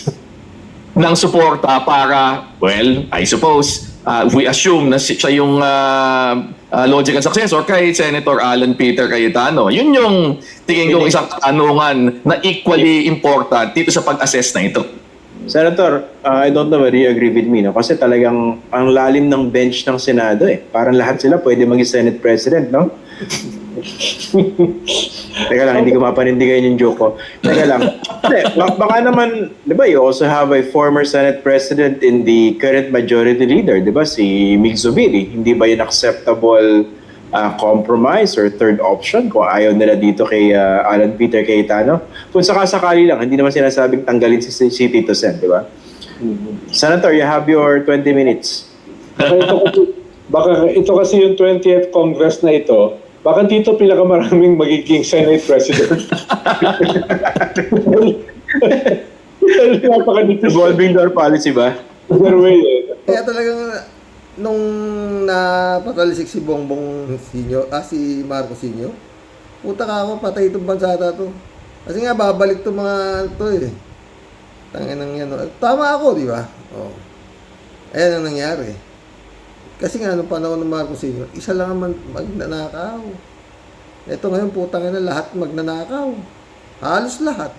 ng suporta para, well, I suppose, we assume na siya yung logical successor kay Senator Alan Peter Cayetano. Yun yung tingin ko isang katanungan na equally important dito sa pag-assess na ito. Senator, I don't know whether you agree with me, no? Kasi talagang ang lalim ng bench ng Senado eh. Parang lahat sila pwede maging Senate President, no? Teka lang, hindi ko mapanindigan yung joke ko. Teka lang. Hindi, baka naman, di ba, you also have a former Senate President in the current majority leader, di ba, si Mig Zubiri. Hindi ba yun acceptable compromise or third option kung ayaw nila dito kay Alan Peter Cayetano? Kung sakasakali lang, hindi naman sinasabing tanggalin si Tito Sen, di ba? Senator, you have your 20 minutes. Baka ito kasi yung 20th Congress na ito, baka dito pinakamaraming magiging Senate President. Napaka-nipis. Revolving door policy ba? Kaya talagang nung napatalisik si Bongbong Senior, si Marcos Senior, puta ka ako, patay itong bansata to. Kasi nga, babalik itong mga to eh. Tanginang yan. Tama ako, di ba? Oh. Ayan ang nangyari. Kasi nga, nung panahon ng Marcos Senior, isa lang ang magnanakaw. Ito ngayon, putang ina, lahat magnanakaw. Halos lahat.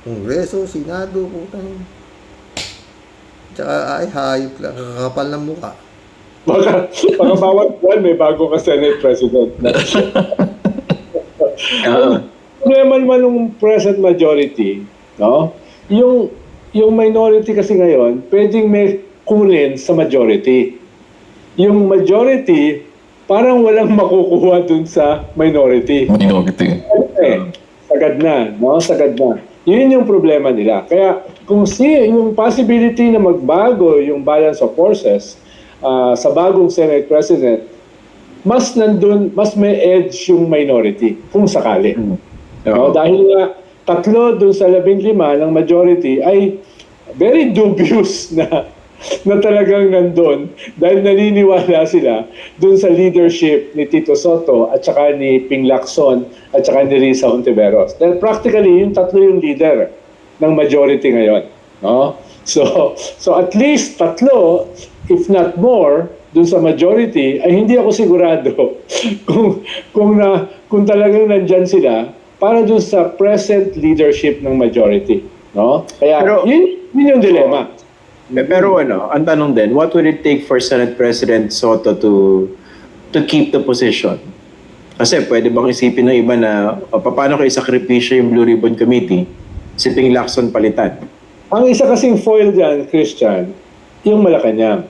Kongreso, Senado, putang. Tsaka ay hayop lang, kakapal ng mukha. Baka bawat buwan may bago ka Senate President. Problema naman ng present majority, no? Yung minority kasi ngayon, pwedeng may kunin sa majority. Yung majority, parang walang makukuha dun sa minority. Minority. Sagad na, no? Sagad na. Yun yung problema nila. Kaya kung yung possibility na magbago yung balance of forces sa bagong Senate President, mas may edge yung minority kung sakali. No? Dahil nga 3 dun sa 15 ng majority ay very dubious na talagang nandun dahil naniniwala sila dun sa leadership ni Tito Soto at saka ni Ping Lacson at saka ni Risa Hontiveros. Dahil practically, yung 3 yung leader ng majority ngayon. No? So at least 3, if not more, dun sa majority, ay hindi ako sigurado kung talagang nandyan sila para dun sa present leadership ng majority. No? Kaya yun yung dilemma. Pero ang tanong din, what would it take for Senate President Soto to keep the position? Kasi pwede bang isipin ng iba na paano kayo sakripisyo yung Blue Ribbon Committee, si Ping Lacson palitan? Ang isa kasing foil dyan, Christian, yung Malacanang.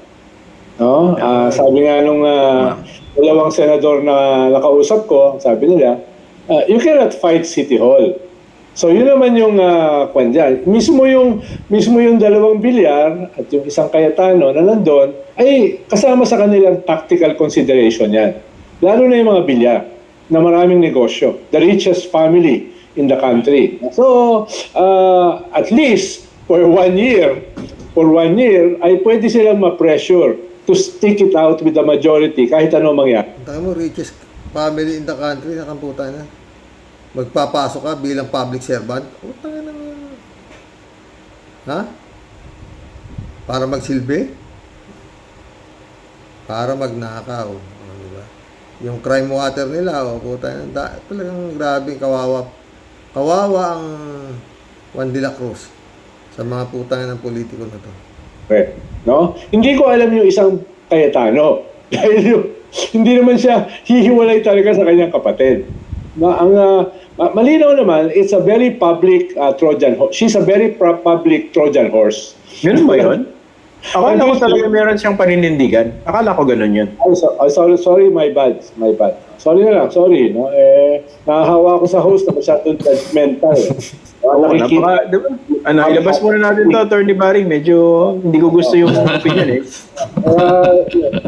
No? Sabi nga nung dalawang senador na nakausap ko, sabi nila, you cannot fight City Hall. So yun naman yung kwan dyan. Mismo yung 2 bilyar at yung isang Cayetano na nandun ay kasama sa kanilang tactical consideration yan. Lalo na yung mga bilyar na maraming negosyo. The richest family in the country. So at least for 1 year ay pwede silang ma-pressure to stick it out with the majority kahit ano mangyari. Tama mo, richest family in the country, nakamputa na. Magpapasok ka bilang public servant, utang na naman. Ha? Para magsilbi? Para magnakaw. Diba? Yung crime water nila, putang na, talagang grabe, kawawa. Kawawa ang Juan de la Cruz sa mga putang ng politiko na to. Okay. No? Hindi ko alam yung isang Cayetano. Dahil hindi naman siya hihiwalay talaga sa kanyang kapatid. Malinaw naman, it's a very public Trojan horse. She's a very public Trojan horse. Ganun ba yun? Akala ko talaga meron siyang paninindigan. Akala ko ganun yun. Sorry, my bad. Sorry na lang, sorry. No? Nahahawa ko sa host na masyadong judgmental. Ilabas muna natin to, Attorney Barry. Medyo hindi ko gusto yung opinion eh.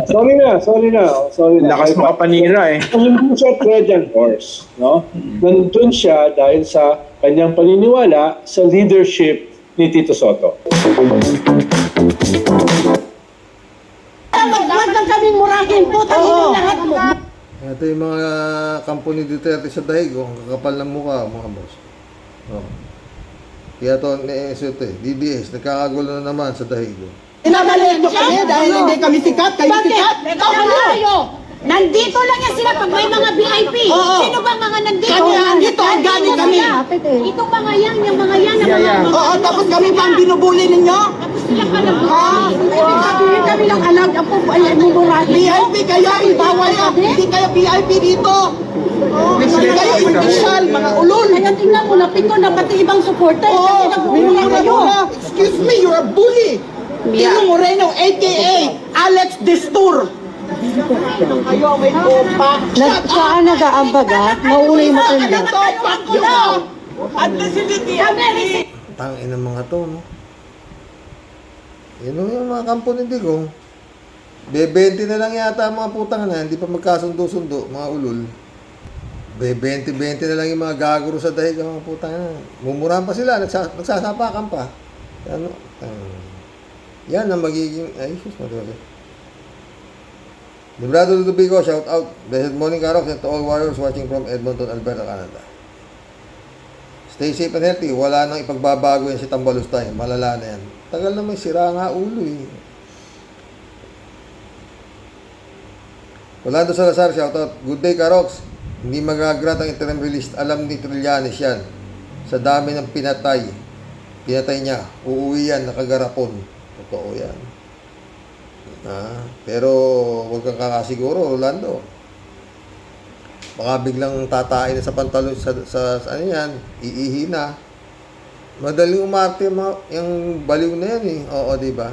Sorry na. Lakas makapanira eh. Nandun siya Trojan horse. No? Nandun siya dahil sa kanyang paniniwala sa leadership ni Tito Soto. Huwag lang kaming murahin po. Tangin lahat mo. Ito yung mga kampo ni Duterte sa Dahigo, ang kakapal ng mukha, mga boss. Kaya ito, DDS, nagkakagulo na naman sa Dahigo. Inamalento kami dahil hindi kami sikat. Kayo sikat. Kayo! Nandito lang yan sila pag may mga VIP. Sino ba mga nandito? Kami, nandito, organic kami. Itong mga yan, yung mga yan, ang mga... Oo, tapos kami pa ang binubuli ninyo. Sila ka lang. Sabihin kami lang alam, ang mumurahin. VIP kayo, bawal yan. Hindi kayo VIP dito. Hindi kayo official, mga ulol. Kaya tingnan mo, napito na pati ibang supporters. Oo, Kasi nagmumura kayo. excuse me, you're a bully. Tino Moreno, a.k.a. Alex Destur. Kayo may kopa. Saan nag-aambaga? Mauna yung matanda. Topak ko na. At nasiliti Tangin ng mga to, no? Yan yung mga kampo ni Digong. Be-20 na lang yata ang mga putang na, hindi pa magkasundo-sundo, mga ulol. Be-20 na lang yung mga gaguro sa dahig ang mga putang na. Mumurahan pa sila, nagsasapakan pa. Ano? Yan ang magiging, ay, sus, madali. Librado Ludovico, shout out. Blessed morning, Karok, and to all warriors watching from Edmonton, Alberta, Canada. Stay safe and healthy. Wala nang ipagbabago yan si Tambalustay. Malala na yan. Tagal na may sira nga ulo eh. Rolando Salazar, shoutout. Good day, Karoks. Hindi magagrat ang interim release. Alam ni Trillanes yan. Sa dami ng pinatay. Pinatay niya. Uuwi yan, nakagarapon. Totoo yan. Pero huwag kang kakasiguro, Rolando. Baka biglang tatain na sa pantalon sa ano yan, iihi na. Madaling umarte yung baliw na yan eh. Oo, di ba?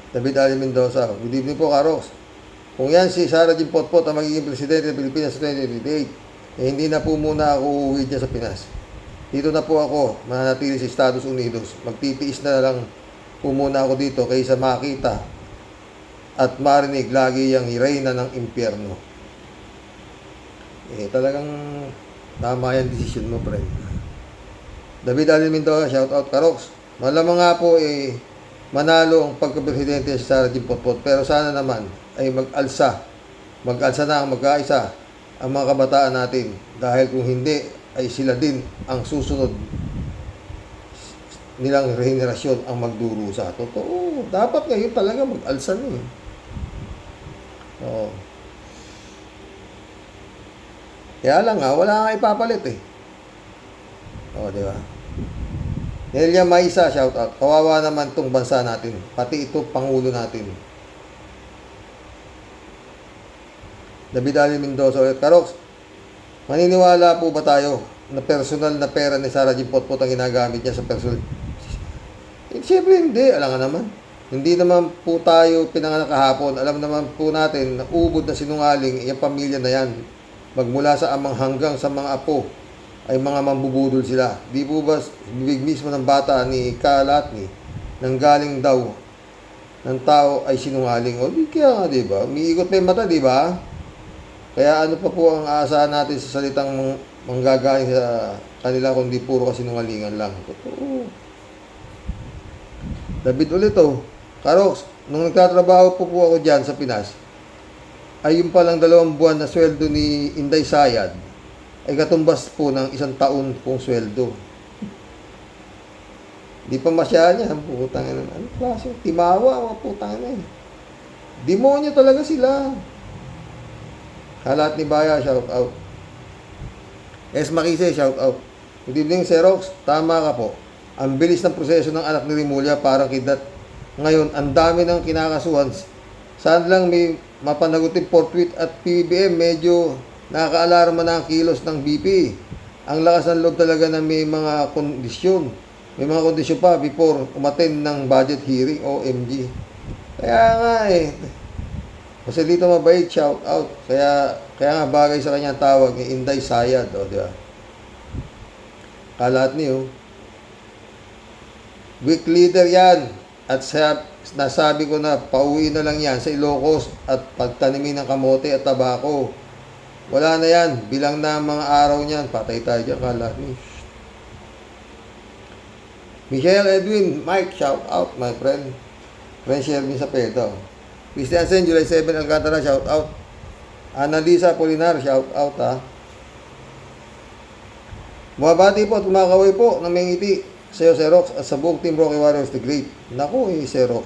David Ali Mendoza. Good evening po, Karoks. Kung yan si Sara Jean Potpot ang magiging presidente ng Pilipinas sa 2028, hindi na po muna ako uuwi dyan sa Pinas. Dito na po ako, mananatili sa Estados Unidos. Magtitiis na lang po muna ako dito kaysa makita at marinig lagi yung reyna ng impyerno. Talagang tama yan desisyon mo, friend. David Ali Mendoza, shout out, Karoks. Malamang nga po manalo ang pagka-presidente si Sara Jean Potpot, pero sana naman ay mag-alsa na ang magkaisa ang mga kabataan natin, dahil kung hindi ay sila din ang susunod nilang rehenerasyon ang magdurusa. Totoo, dapat ngayon talaga mag-alsa na eh. Oo. Kaya lang wala nga ipapalit eh. Oo, di ba? Nelia Maisa, shout out. Kawawa naman tong bansa natin. Pati ito, Pangulo natin. David Ali Mendoza ulit. Karoks, maniniwala po ba tayo na personal na pera ni Sara Jean Potpot ang ginagamit niya sa personal? Siyempre hindi. Alam nga naman. Hindi naman po tayo pinanganak kahapon. Alam naman po natin na ubod na sinungaling yung pamilya na yan. Magmula sa amang hanggang sa mga apo ay mga mambubudol sila. Di po ba bibig mismo ng bata ni Kalatni nang galing daw ng tao ay sinungaling? O di kaya nga, di ba? Umiikot pa yung mata, di ba? Kaya ano pa po ang aasahan natin sa salitang manggagaling sa kanila kundi puro kasinungalingan lang. Totoo. David ulit Karoks, nung nagtatrabaho po ako dyan sa Pinas, ay yung palang 2 buwan na sweldo ni Inday Sayad ay katumbas po ng 1 taon pong sweldo. Di pa masya niya. Putang ina. Ano klase? Timawa, mga putang ina. Demonyo talaga sila. Halat ni Baya, shout out. Es Makise, shout out. Good evening, Xerox. Tama ka po. Ang bilis ng proseso ng anak ni Rimulya, parang kidnap. Ngayon, ang dami ng kinakasuhan. Saan lang may mapanagutin Portwit at PBBM, medyo nakaka-alarma na ang kilos ng BP. Ang lakas ng loob talaga na may mga kondisyon. May mga kondisyon pa before umattend ng budget hearing, OMG. Kaya nga Kasi dito mabait, shout out. Kaya nga bagay sa kanya tawag ni Inday Sayad, di ba? Kalat niyo. Weak leader yan. At nasabi ko na, pauwi na lang yan sa Ilocos at pagtanimin ng kamote at tabako. Wala na yan. Bilang na mga araw niyan, patay tayo dyan, kalat niyo. Michelle Edwin, Mike, shout out, my friend. Friend Sherwin Sapeto. Christian Sen, July 7, Alcantara, shout out. Annalisa Polinar, shout out Mabati po at kumakaway po ng may ngiti sa iyo, Xerox, at sa buong Team Rocky Warriors the Great. Naku, Xerox.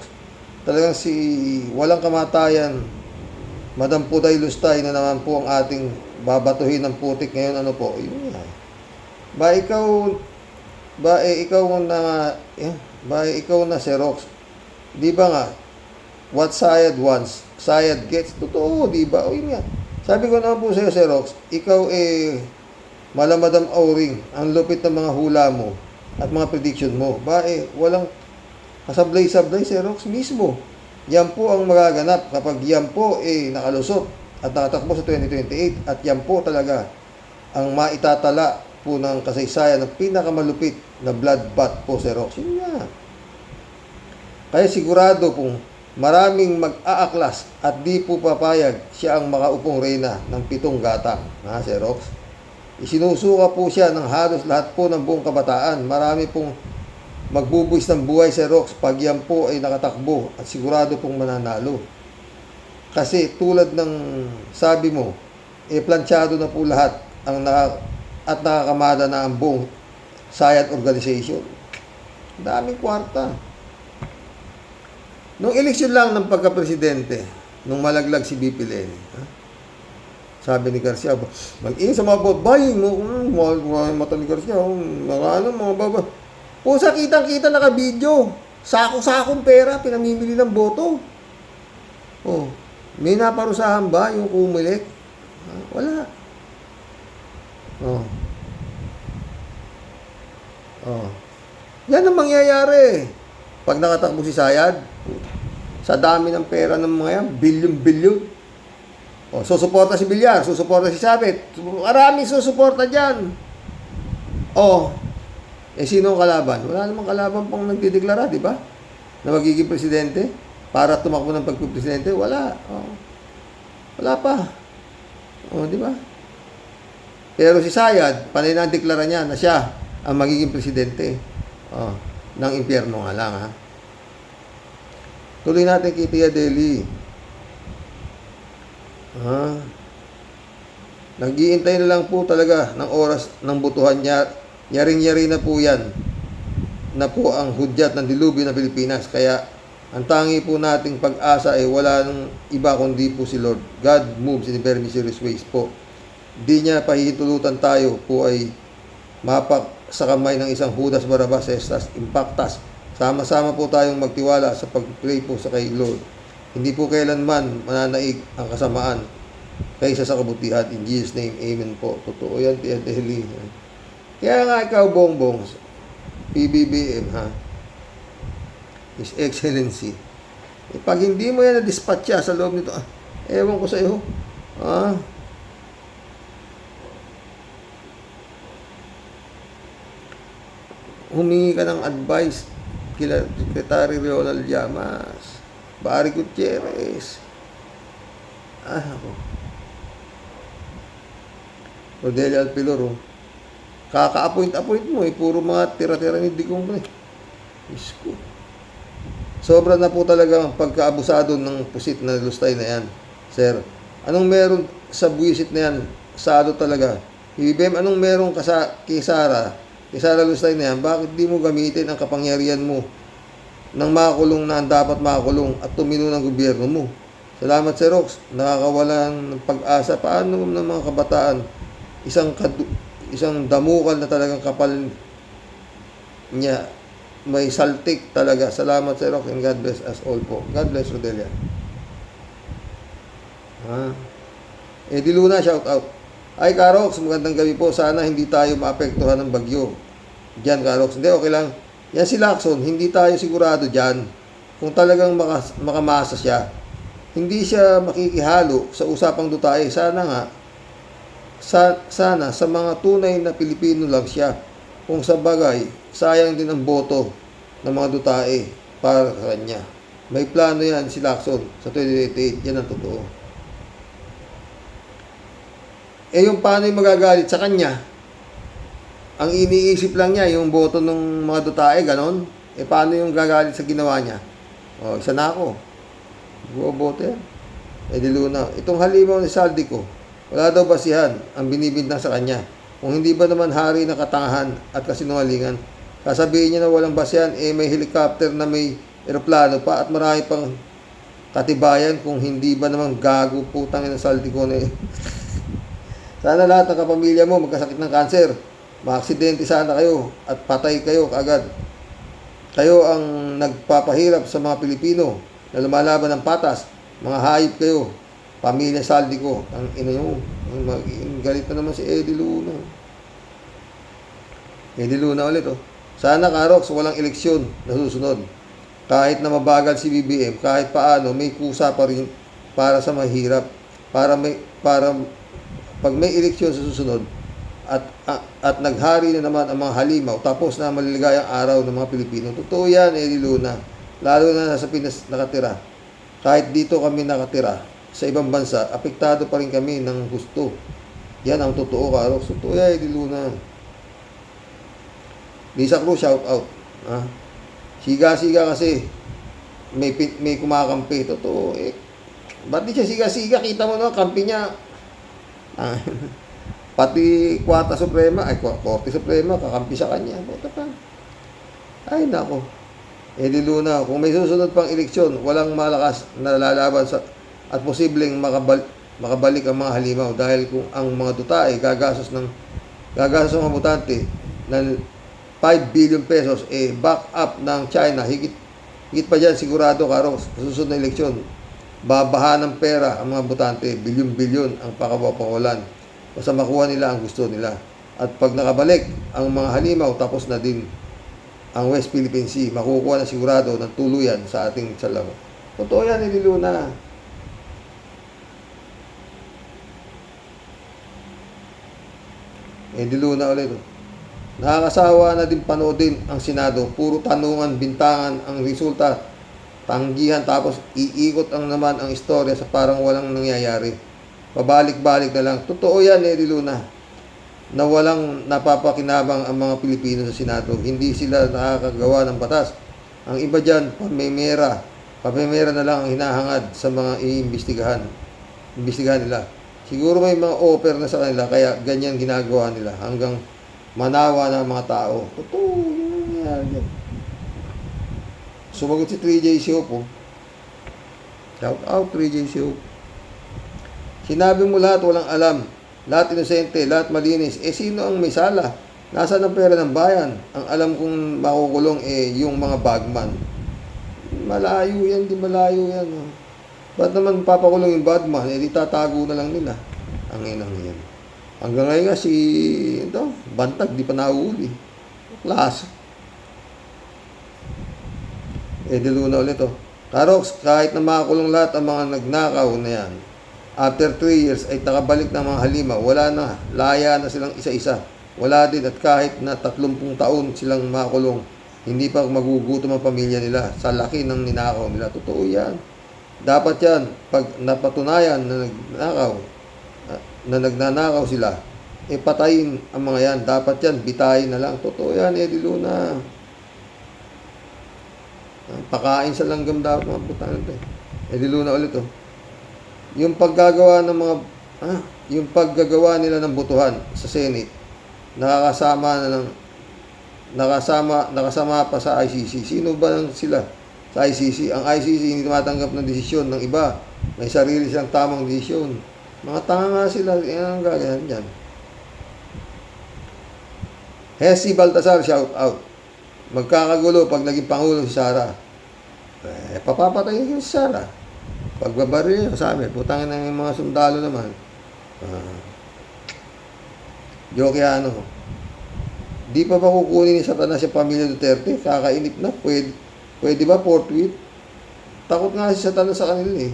Talagang walang kamatayan Madam Puday Lustay na naman po ang ating babatuhin ng putik ngayon. Ano po? Yun nga. Ikaw na Xerox. Di ba nga? What Sayad wants, Sayad gets. Totoo, di ba? O yun nga. Sabi ko naman po sa'yo, Xerox, ikaw malamadam auring, ang lupit ng mga hula mo at mga prediction mo. Walang kasablay-sablay, Xerox mismo. Yan po ang magaganap kapag yan po nakalusot at nakatakbo sa 2028 at yan po talaga ang maitatala po ng kasaysayan ng pinakamalupit na bloodbath po, Xerox. Yun nga. Kaya sigurado pong maraming mag-aaklas at di po papayag siya ang makaupong reyna ng 7 gatang. Xerox? Isinusuka po siya ng halos lahat po ng buong kabataan. Marami pong magbubuwis ng buhay, Xerox, pag yan po ay nakatakbo at sigurado pong mananalo. Kasi tulad ng sabi mo, planchado na po lahat at nakakamada na ang buong Sayad organization. Daming kwarta. Nung eleksyon lang ng pagka-presidente, nung malaglag si BP Leni, sabi ni Garcia, mag-in sa mga vote buying mo, mata ni Garcia, mga baba. Pusa, kitang-kita naka-video. Sako-sakong pera, pinamimili ng boto. May naparusahan ba yung kumilik? Wala. Yan ang mangyayari. Pag nakatakbo si Sayad, sa dami ng pera ng mga yan, bilyon-bilyon. Susuporta si Villar, susuporta si Sabit. Maraming susuporta dyan. Sino ang kalaban? Wala namang kalaban pang nagdideklara, di ba? Na magiging presidente para tumakbo ng pagpipresidente. Wala. Wala pa. Di ba? Pero si Sayad, panay na deklara niya na siya ang magiging presidente ng impyerno nga lang, ha? Tuloy natin kay Tia Deli. Nag-iintay na lang po talaga ng oras ng butuhan niya. Yaring-yari na po yan na po ang hudyat ng dilubyo ng Pilipinas. Kaya ang tangi po nating pag-asa ay wala nang iba kundi po si Lord. God moves in very mysterious ways po. Di niya pahihintulutan tayo po ay mapak sa kamay ng isang Judas Barabas, Estas Impactas. Sama-sama po tayong magtiwala sa pag-pray po sa kay Lord. Hindi po kailanman mananaig ang kasamaan kaysa sa kabutihan. In Jesus' name, amen po. Totoo yan, Tia Deli. Kaya nga ikaw, Bongbong, PBBM, His Excellency. Pag hindi mo yan na-dispatcha sa loob nito, ewan ko sa iyo. Humingi ka ng advice kila Secretary Ronald Llamas, Barry Gutierrez. Rodelia Alpilor, kaka-appoint mo, puro mga tira-tira ni Digong ko. Isko. Sobra na po talaga ang pagkaabusado ng pusit na Lustay na yan, sir. Anong meron sa buwisit na yan? Sado talaga. BBM, anong meron kay Sara Lustay na yan? Bakit di mo gamitin ang kapangyarihan mo ng makakulong na ang dapat makakulong at tumino ng gobyerno mo? Salamat, Sir Rox. Nakakawalan ng pag-asa. Paano ng mga kabataan? Isang damukal na talagang kapal niya. May saltik talaga. Salamat, Sir Rox, and God bless us all po. God bless, Rodelia. Di Luna, shout out. Ay, Karox, magandang gabi po. Sana hindi tayo maapektuhan ng bagyo. Diyan, Karox. Hindi, okay lang. Yan si Lacson, hindi tayo sigurado dyan. Kung talagang makamasa siya, hindi siya makikihalo sa usapang dutae. Sana nga, sana sa mga tunay na Pilipino lang siya. Kung sa bagay, sayang din ang boto ng mga dutae para sa kanya. May plano yan si Lacson sa 2028. Yan ang totoo. Yung paano yung magagalit sa kanya, ang iniisip lang niya, yung boto ng mga dutae, ganon. Paano yung gagalit sa ginawa niya? Isa na ako. Boto yan. Di Luna. Itong halimaw ni Saldico, wala daw basihan ang binibintang sa kanya. Kung hindi ba naman hari ng katangahan at kasinungalingan, sasabihin niya na walang basihan, may helicopter na may eroplano pa at marami pang katibayan kung hindi ba naman gago putang ina saldi ko na eh. Sana lahat ng kapamilya mo magkasakit ng kanser, maaksidente sana kayo at patay kayo kaagad. Kayo ang nagpapahirap sa mga Pilipino na lumalaban ng patas. Mga hayop kayo. Pamilya saldi ko. Ang ina nyo. Galit na naman si Eddie Luna. Eddie Luna ulit oh. Sana Karox walang eleksyon na susunod. Kahit na mabagal si BBM, kahit paano may kusa pa rin para sa mahirap. Para pag may eleksyon sa susunod at naghari na naman ang mga halimaw, tapos na maliligayang araw ng mga Pilipino. Totoo yan, Eddie Luna. Lalo na sa Pinas nakatira. Kahit dito kami nakatira, sa ibang bansa, apektado pa rin kami ng gusto. Yan ang totoo, Karox. Totoo yan, Eddie Luna. Lisa Cruz, shout out. Ha? Siga-siga kasi may kumakampi. Totoo. Ba't di siya siga-siga? Kita mo na, kampi niya. Pati Korte Suprema, kakampi sa kanya. Buta pa. Ay, nako. Eddie Luna, kung may susunod pang eleksyon, walang malakas na lalaban at posibleng makabalik ang mga halimaw dahil kung ang mga duta ay gagastos ng mga botante ng 5 billion pesos, back up ng China, higit pa dyan sigurado, Karox, sa susunod na eleksyon, babaha ng pera ang mga botante, bilyon-bilyon ang pakawapakulan, basta makuha nila ang gusto nila. At pag nakabalik ang mga halimaw, tapos na din ang West Philippine Sea, makukuha na sigurado ng tuluyan sa ating salaw. Totoo yan, Eddie Luna. Eddie Luna ulit. Nakakasawa na din panoodin ang Senado. Puro tanungan, bintangan ang resulta. Tanggihan tapos iikot naman ang istorya sa parang walang nangyayari. Pabalik-balik na lang. Totoo yan, Eddie Luna. Na walang napapakinabang ang mga Pilipino sa Senado. Hindi sila nakakagawa ng batas. Ang iba dyan, pamimera na lang ang hinahangad sa mga iimbestigahan nila. Siguro may mga offer na sa kanila, kaya ganyan ginagawa nila hanggang manawa ng mga tao. Totoo, yun yan. Sumagot si 3J Siop, oh. Shout out 3J Siop. Sinabi mo lahat walang alam, lahat inosente, lahat malinis. Sino ang may sala? Nasaan ang pera ng bayan? Ang alam kong makukulong yung mga bagman. Malayo yan, di malayo yan. Oh. Ba't naman papakulong yung bagman? Di tatago na lang nila. Ang inang yan. Hanggang ngayon nga Bantag, di pa nahuli. Klase. Eddie Luna ulit oh. Karox, kahit na makakulong lahat ang mga nagnakaw na yan, after 3 years ay nakabalik na mga halimaw, wala na, laya na silang isa-isa. Wala din at kahit na 30 taon silang makakulong, hindi pa magugutom ang pamilya nila sa laki ng ninakaw nila. Totoo yan. Dapat yan, pag napatunayan na nagnanakaw sila, patayin ang mga yan. Dapat yan, bitayin na lang. Totoo yan, Eddie Luna. Pakain sa langgam dapat mga putang ito. Eddie Luna ulit oh. Yung paggagawa nila ng botohan sa Senate, nakasama pa sa ICC. Sino ba lang sila sa ICC? Ang ICC hindi tumatanggap ng desisyon ng iba. May sarili silang tamang desisyon. Mga tanga nga sila. Yan ang gagayan dyan. Hesi Baltasar, shout out. Magkakagulo pag naging Pangulo si Sara. Papapatayin si Sara. Pagbabaril, sabi, putangin na yung mga sundalo naman. Jokiano. Di pa ba kukunin ni Satanas si pamilya Duterte? Kakainip na. Pwede ba forthwith? Takot nga si Satanas sa kanila eh.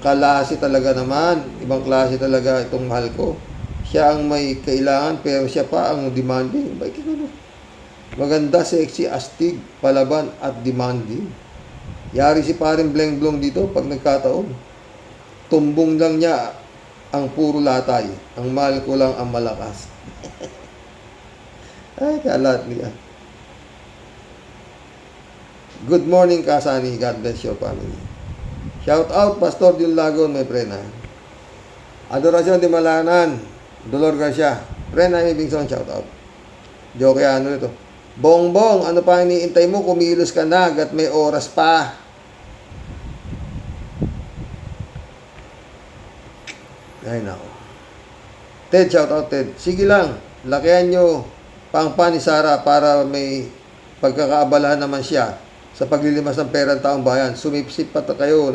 Kalasi talaga naman. Ibang klase talaga itong mahal ko. Siya ang may kailangan pero siya pa ang demanding. Bakit ano? Maganda, sexy, astig, palaban at demanding. Yari si paring Bleng Blong dito pag nagkataon. Tumbong lang niya ang puro latay. Ang mahal ko lang ang malakas. Ay, kalat niya. Good morning, Kasani. God bless your family. Shout out, Pastor Jun Lagon, may prena. Adorasyon de Malanan, Dolor Garcia. Prena, may bingsong shout out. Joke ano ito. Bongbong, ano pa iniintay mo? Kumilos ka na, at may oras pa. Ay, nako. Ted, shout out Ted. Sige lang, lakihan nyo pangpa ni Sara para may pagkakaabalahan naman siya sa paglilimas ng pera ng taong bayan. Sumipsip pa kayo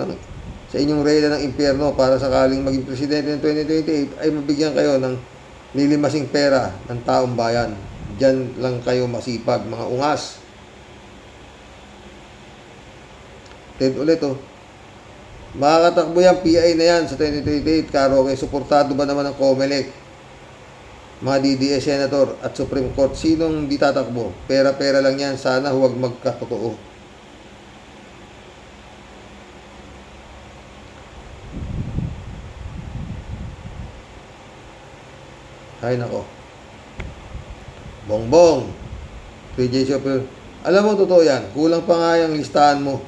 sa inyong reyna ng impyerno para sakaling maging presidente ng 2028 ay mabigyan kayo ng lilimasing pera ng taong bayan. Diyan lang kayo masipag, mga ungas. Ted ulit oh. Makakatakbo yung PI na yan sa 2028, Karoke. Suportado ba naman ng COMELEC, mga DDS Senator at Supreme Court? Sinong di tatakbo? Pera-pera lang yan. Sana huwag magkatotoo. Ay nako. Bongbong. 3J Super. Alam mo, totoo yan. Kulang pa nga yung listahan mo.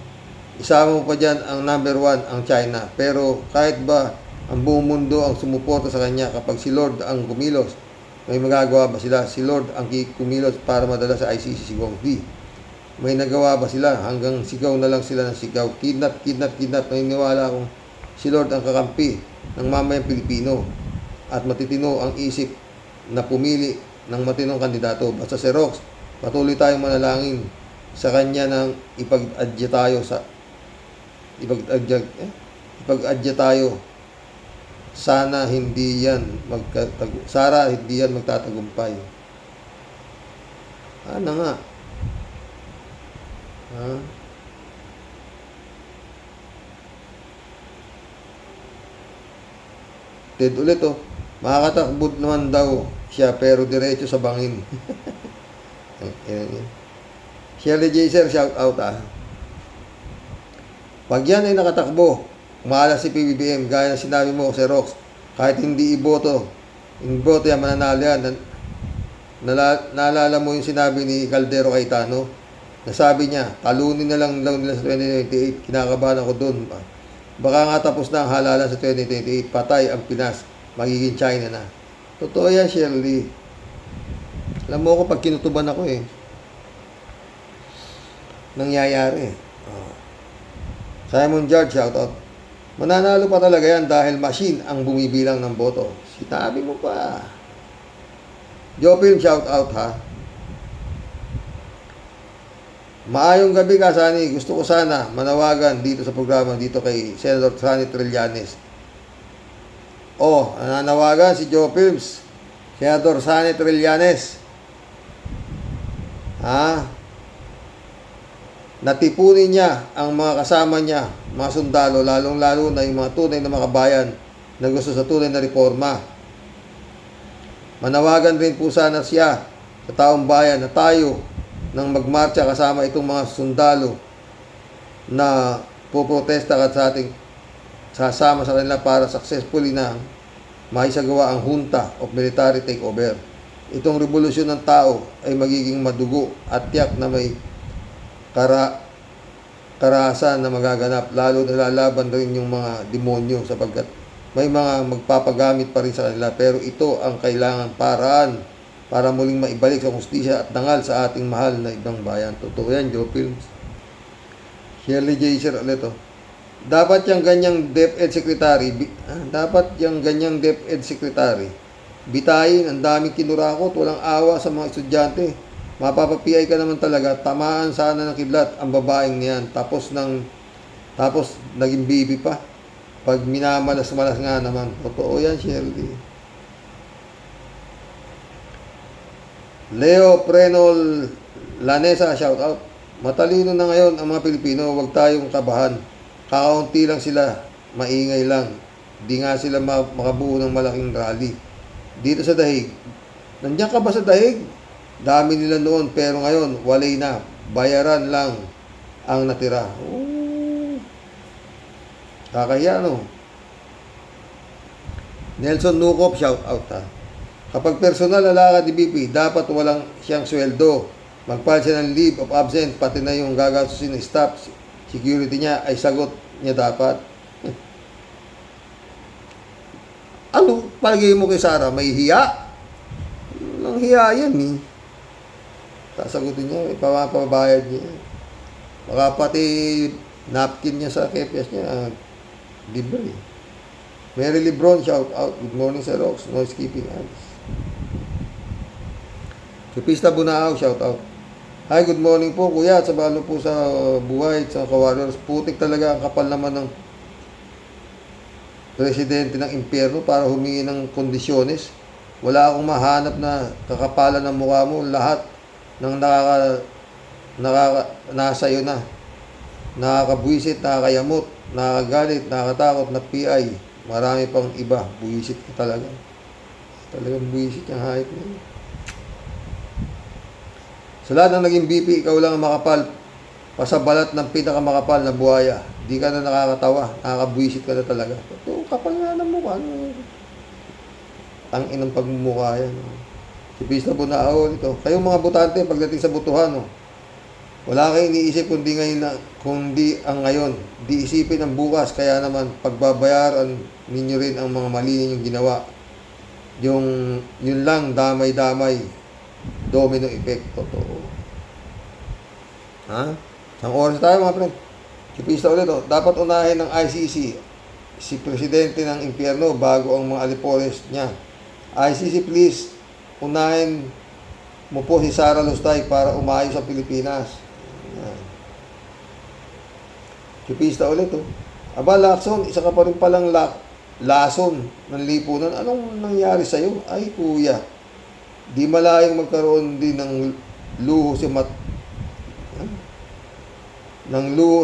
Isama mo pa dyan ang number 1, ang China. Pero kahit ba ang buong mundo ang sumuporta sa kanya, kapag si Lord ang kumilos, may magagawa ba sila? Si Lord ang kumilos para madala sa ICC si Gong D. May nagawa ba sila? Hanggang sigaw na lang sila ng sigaw. Kidnap. Naniniwala akong si Lord ang kakampi ng mamayang Pilipino. At matitino ang isip na pumili ng matinong kandidato. Basta si Rox, patuloy tayong manalangin sa kanya nang ipag-adya tayo. Sana hindi yan magtatagumpay. Ano nga? Ted ulit oh. Makakatakbo naman daw siya pero diretso sa bangin. Shirley Jaser, shout out Pag yan ay nakatakbo, umalas si PBBM, gaya na sinabi mo si Rox, kahit hindi iboto yan, mananalo yan. Naalala mo yung sinabi ni Caldero kay Tano? Nasabi niya, talunin na lang daw nila sa 2028. Kinakabahan ako doon. Baka nga tapos na ang halalan sa 2028. Patay ang Pinas. Magiging China na. Totoo yan, Shirley. Alam mo ko pag kinutuban ako nangyayari. Simon George, shout out. Mananalo pa talaga yan dahil machine ang bumibilang ng boto. Sinabi mo pa. Jopil, shout out Maayong gabi ka, Sani. Gusto ko sana manawagan dito sa programa dito kay Senator Sani Trillanes. Nananawagan si Joe Films, Senator Sani Trillanes. Natipunin niya ang mga kasama niya, mga sundalo, lalong-lalo na yung mga tunay na makabayan na gusto sa tunay na reforma. Manawagan rin po sana siya sa taong bayan na tayo nang magmarcha kasama itong mga sundalo na puprotesta at sa ating sasama sa kanila para successfully na maisagawa ang junta of military takeover. Itong revolusyon ng tao ay magiging madugo at tiyak na may karahasan na magaganap, lalo na lalaban rin yung mga demonyo sapagkat may mga magpapagamit pa rin sa kanila, pero ito ang kailangan paraan para muling maibalik sa hustisya at dangal sa ating mahal na ibang bayan. Totoo yan, Joe Films. Shirley Jaser ulit Dapat yung ganyang DepEd Secretary, bitayin, ang daming kinurakot, walang awa sa mga estudyante. Mapapa-PI ka naman talaga, tamaan sana ng kidlat ang babaeng niyan. Tapos naging baby pa. Pag minamalas-malas nga naman. Totoo yan, Shirley. Leo Prenol Lanesa, shout out. Matalino na ngayon ang mga Pilipino, huwag tayong kabahan. Kakaunti lang sila, maingay lang. Di nga sila makabuo ng malaking rally. Dito sa Dahig. Nandiyan ka ba sa Dahig? Dami nila noon, pero ngayon, walay na. Bayaran lang ang natira. Kakahiya, no? Nelson Nukop, shout out Kapag personal na lakad ni BP, dapat walang siyang sweldo. Magpahal siya ng leave of absence, pati na yung gagastusin ng staff, security niya, ay sagot niya dapat. Ano palagay mo kay Sara? May hiya? Walang hiya yan Sasagutin niya, ipapabayad niya. Baka pati napkin niya sa kepyas niya, libre. Mary Lebron, shout out. Good morning sa Rocks. No skipping ads. Chupista Bunao, shout out. Hi, good morning po kuya. Sa balo po sa buhay sa Kawarriors. Putik talaga ang kapal naman ng presidente ng impyerno para humingi ng kondisyones. Wala akong mahanap na kakapalan ng mukha mo. Lahat ng nasa iyo na. Nakakabwisit, nakakayamot, nakakagalit, nakakatakot na PI. Marami pang iba. Buwisit ka talaga. Talagang buwisit yung hayop niya. Sa lahat ng naging BP, ikaw lang ang makapal. Pasabalat ng pinakamakapal na buhaya. Di ka na nakakatawa. Nakakabwisit ka na talaga. Ito, kapal nga ng mukha. Ang inang pagmumukha yan. Si Pista Bunao, ito. Kayong mga butante, pagdating sa butuhan, wala kayong iniisip kundi ang ngayon. Di isipin ang bukas. Kaya naman, pagbabayaran ninyo rin ang mga mali ninyong ginawa. Yun lang, damay-damay. Domino effect. Totoo. Ha? Isang oras tayo mga friend. Si Pista ulit, dapat unahin ng ICC si Presidente ng Impyerno bago ang mga alipores niya. ICC, please, unahin mo po si Sara Lustay para umayos sa Pilipinas. Si Pista ulit, Aba, Lacson, isa ka pa rin palang lason ng lipunan. Anong nangyari sa'yo? Ay, kuya, di malayang magkaroon din ng luho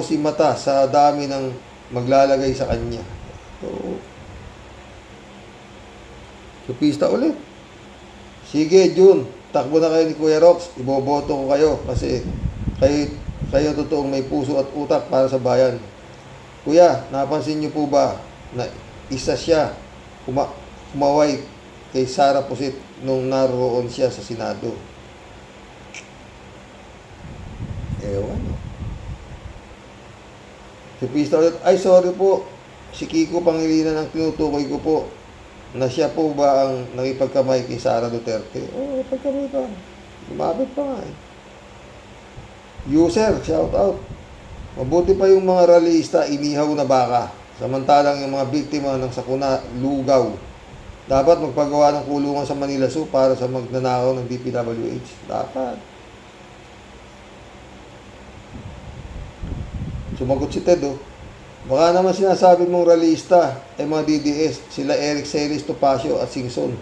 si mata sa dami ng maglalagay sa kanya. So, Pista ulit. Sige, June, takbo na kayo ni Kuya Rox. Iboboto ko kayo kasi kayo totoong may puso at utak para sa bayan. Kuya, napansin niyo po ba na isa siya kumaway kay Sara Pusit nung naroon siya sa Senado? Ewan. Si Pista ulit, ay sorry po, si Kiko Pangilinan ang tinutukoy ko po na siya po ba ang nakipagkamay kay Sara Duterte? Oo, pagkamay pa. Lumapit pa nga User, shout out. Mabuti pa yung mga rallyista inihaw na baka. Samantalang yung mga biktima ng sakuna, lugaw. Dapat magpagawa ng kulungan sa Manila Zoo para sa magnanakaw ng DPWH. Dapat. Sumagot si Ted, Baka naman sinasabi mong rallyista ay mga DDS, sila Eric Celis, Topacio at Singson,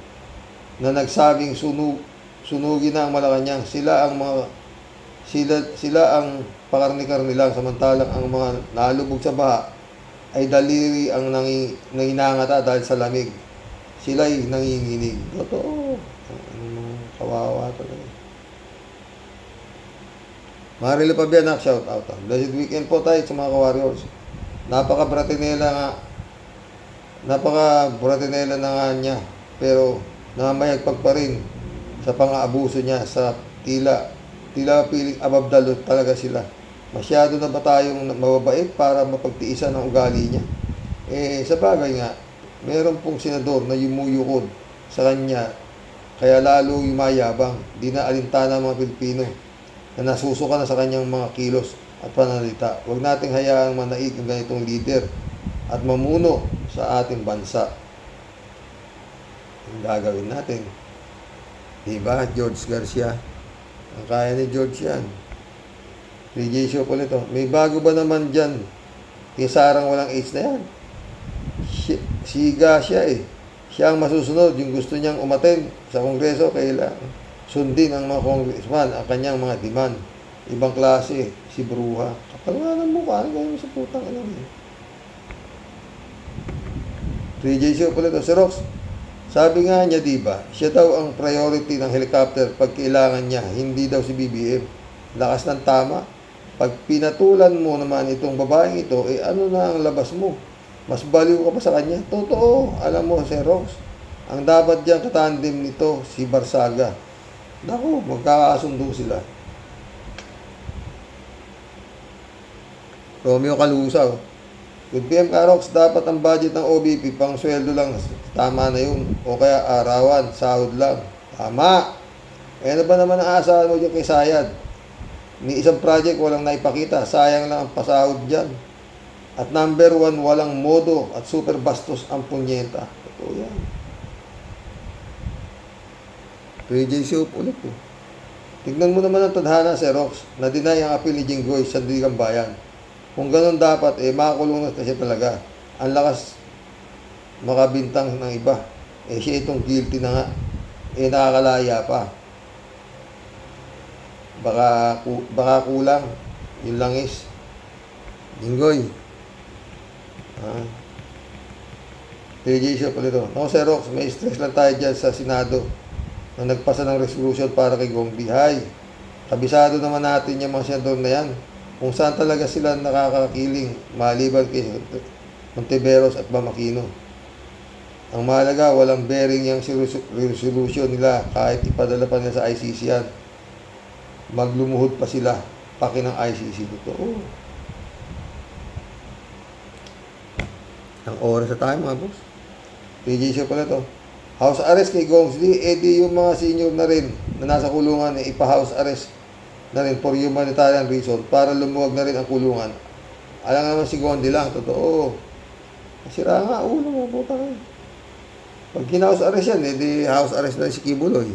na nagsabing sunugin na ang Malacanang. Sila ang pakarni-karni lang, samantalang ang mga nalubog sa baha ay daliri ang nanginangata dahil sa lamig. Sila'y nanginginig. Totoo. Kawawa talaga. Marilo Pabianak, shout out. Blessed weekend po tayo sa mga Kawarriors. Napaka-bratinela na nga niya, pero namayagpag pa rin sa pang-aabuso niya sa tila piling above the law talaga sila. Masyado na ba tayong mababait para mapagtiisan ang ugali niya? Sa bagay nga, meron pong senador na yumuyukod sa kanya, kaya lalo yumayabang. Di na alintana ang mga Pilipino na nasusuka na sa kanyang mga kilos at pananalita. Huwag nating hayaang manaig ang ganitong leader at mamuno sa ating bansa. Ang gagawin natin. Diba, George Garcia? Ang kaya ni George yan. PJ Show po nito. May bago ba naman dyan? Kaya Sarang walang AIDS na yan. Siga siya Siya ang masusunod. Yung gusto niyang umaten sa Kongreso, kailangan sundin ang mga congressman ang kanyang mga demand. Ibang klase, si Bruha. Kapal nga ng mukha, ganyan sa putang alam niya. 3J Show pala ito. Si Rox, sabi nga niya, diba, siya daw ang priority ng helicopter pag kailangan niya, hindi daw si BBM. Lakas ng tama. Pag pinatulan mo naman itong babaeng ito, ano na ang labas mo? Mas baliw ka pa sa kanya? Totoo. Alam mo, si Rox, ang dapat diyang katandem nito, si Barsaga. Naku, magkakasundo sila. Romeo Calusa. Good PM Karox, dapat ang budget ng OBP pang sweldo lang. Tama na yun. O kaya arawan, sahod lang. Tama. ano ba naman ang aasahan mo dyan kay Sayad? Ni isang project walang naipakita. Sayang lang ang pasahod dyan. At number 1, walang modo at super bastos ang punyeta. Ito yan. PJ Soup ulit eh. Tignan mo naman ang tadhana, Xerox, na deny ang appeal ni Jinggoy sa Digang Bayan. Kung ganun dapat, makakulong na siya talaga. Ang lakas makabintang ng iba. Siya itong guilty na nga. Nakakalaya pa. Baka kulang. Yung langis. Jinggoy. PJ Shop ulit ito. No, Xerox, may stress lang tayo dyan sa Senado na nagpasa ng resolution para kay Gongbi. Hay, kabisado naman natin yung mga senador na yan. Kung saan talaga sila nakakakiling, maliban kay Monteveros at Bamakino. Ang mahalaga, walang bearing yung resolution nila kahit ipadala pa nila sa ICC yan. Maglumuhod pa sila, paki ng ICC dito. Ang oras na tayo mga boss. PJ Show pala to. House arrest kay Gongs Lee, di yung mga senior na rin na nasa kulungan ipa-house arrest na rin for humanitarian reason para lumuwag na rin ang kulungan. Alam naman si Gondi lang, totoo. Sira nga, ulo mo, puta ka. Pag kina-house arrest yan, di house arrest na rin si Kibuloy.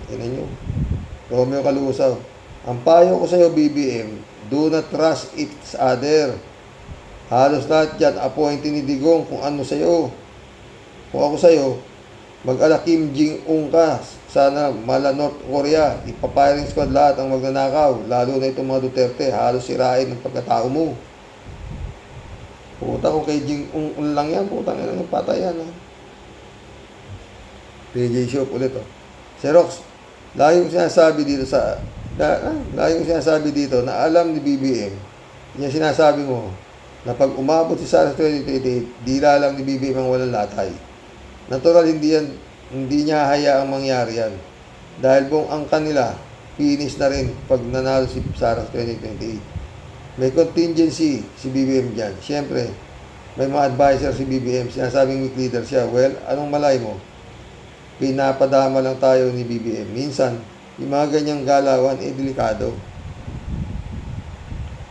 Tingnan nyo. Romeo Calusaw. Ang payo ko sa'yo, BBM, do not trust each other. Halos lahat dyan, appointee ni Digong kung ano sa'yo. Kung ako sa'yo, mag-ala Kim Jong-un ka. Sana mala North Korea. Ipapiring squad lahat ang magnanakaw. Lalo na itong mga Duterte. Halos sirain ng pagkatao mo. Puta kung kay Jong-un lang yan. Puta nga lang patay yan. PJ Shop ulit. Xerox, laging sinasabi dito na alam ni BBM. Yan sinasabi mo na pag umabot si Sara 2028, di lang ni BBM ang walang latay. Natural, hindi niya hayaang mangyari yan. Dahil buong ang kanila, finish na rin pag nanalo si Sara 2028. May contingency si BBM dyan. Siyempre, may mga advisor si BBM. Sinasabing weak leader siya. Well, anong malay mo? Pinapadama lang tayo ni BBM. Minsan, yung mga ganyang galawan, delikado.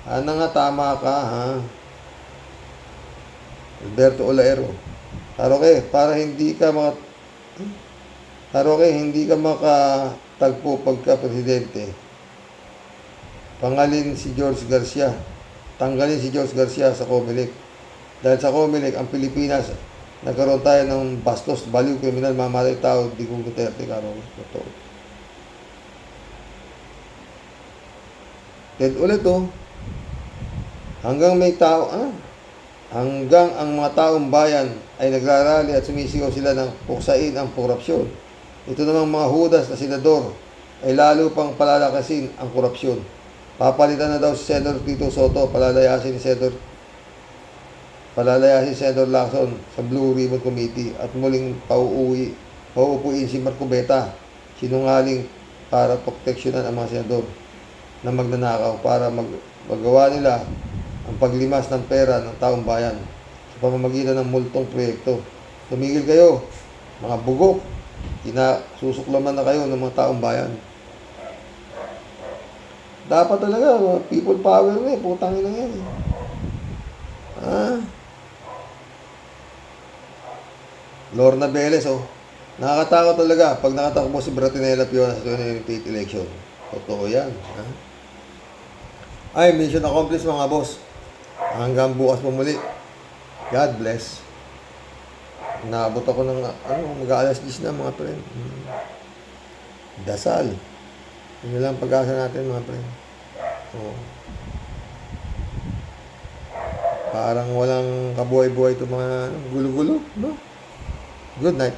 Ano nga, tama ka, ha? Alberto Olaero. Haroke, para hindi ka makatagpo pagka presidente. Tanggalin si George Garcia sa COMELEC. Dahil sa COMELEC, ang Pilipinas, nagkaroon tayo ng bastos, baliw, kriminal, mamatay tao, Digong Duterte, karoon. Totoo. Ted ulit, hanggang ang mga taong bayan ay nagrarally at sumisigaw sila ng puksain ang korupsyon. Ito namang mga hudas na senador ay lalo pang palalakasin ang korupsyon. Papalitan na daw si Senator Tito Soto, palalayasin si Senator Lacson sa Blue Ribbon Committee at muling pauupuin si Marco Beta, sinungaling para proteksyonan ang mga senador na magnanakaw para magawa nila ang paglimas ng pera ng taong bayan sa pamamagitan ng multong proyekto. Tumigil kayo, mga bugok. Susuklaman na kayo ng mga taong bayan. Dapat talaga, people power na putangin na yan. Lorna Velez, nakakatakot talaga pag nakatakbo si Bratinela Piona sa 2028 election. Totoo yan. Ay, mission accomplished mga boss. Hanggang bukas po muli. God bless. Naabot ako ng mag-aalas 10 na mga friend. Dasal. Yun lang pag-asa natin mga friend. Parang walang kabuhay-buhay itong mga gulo-gulo, no? Good night.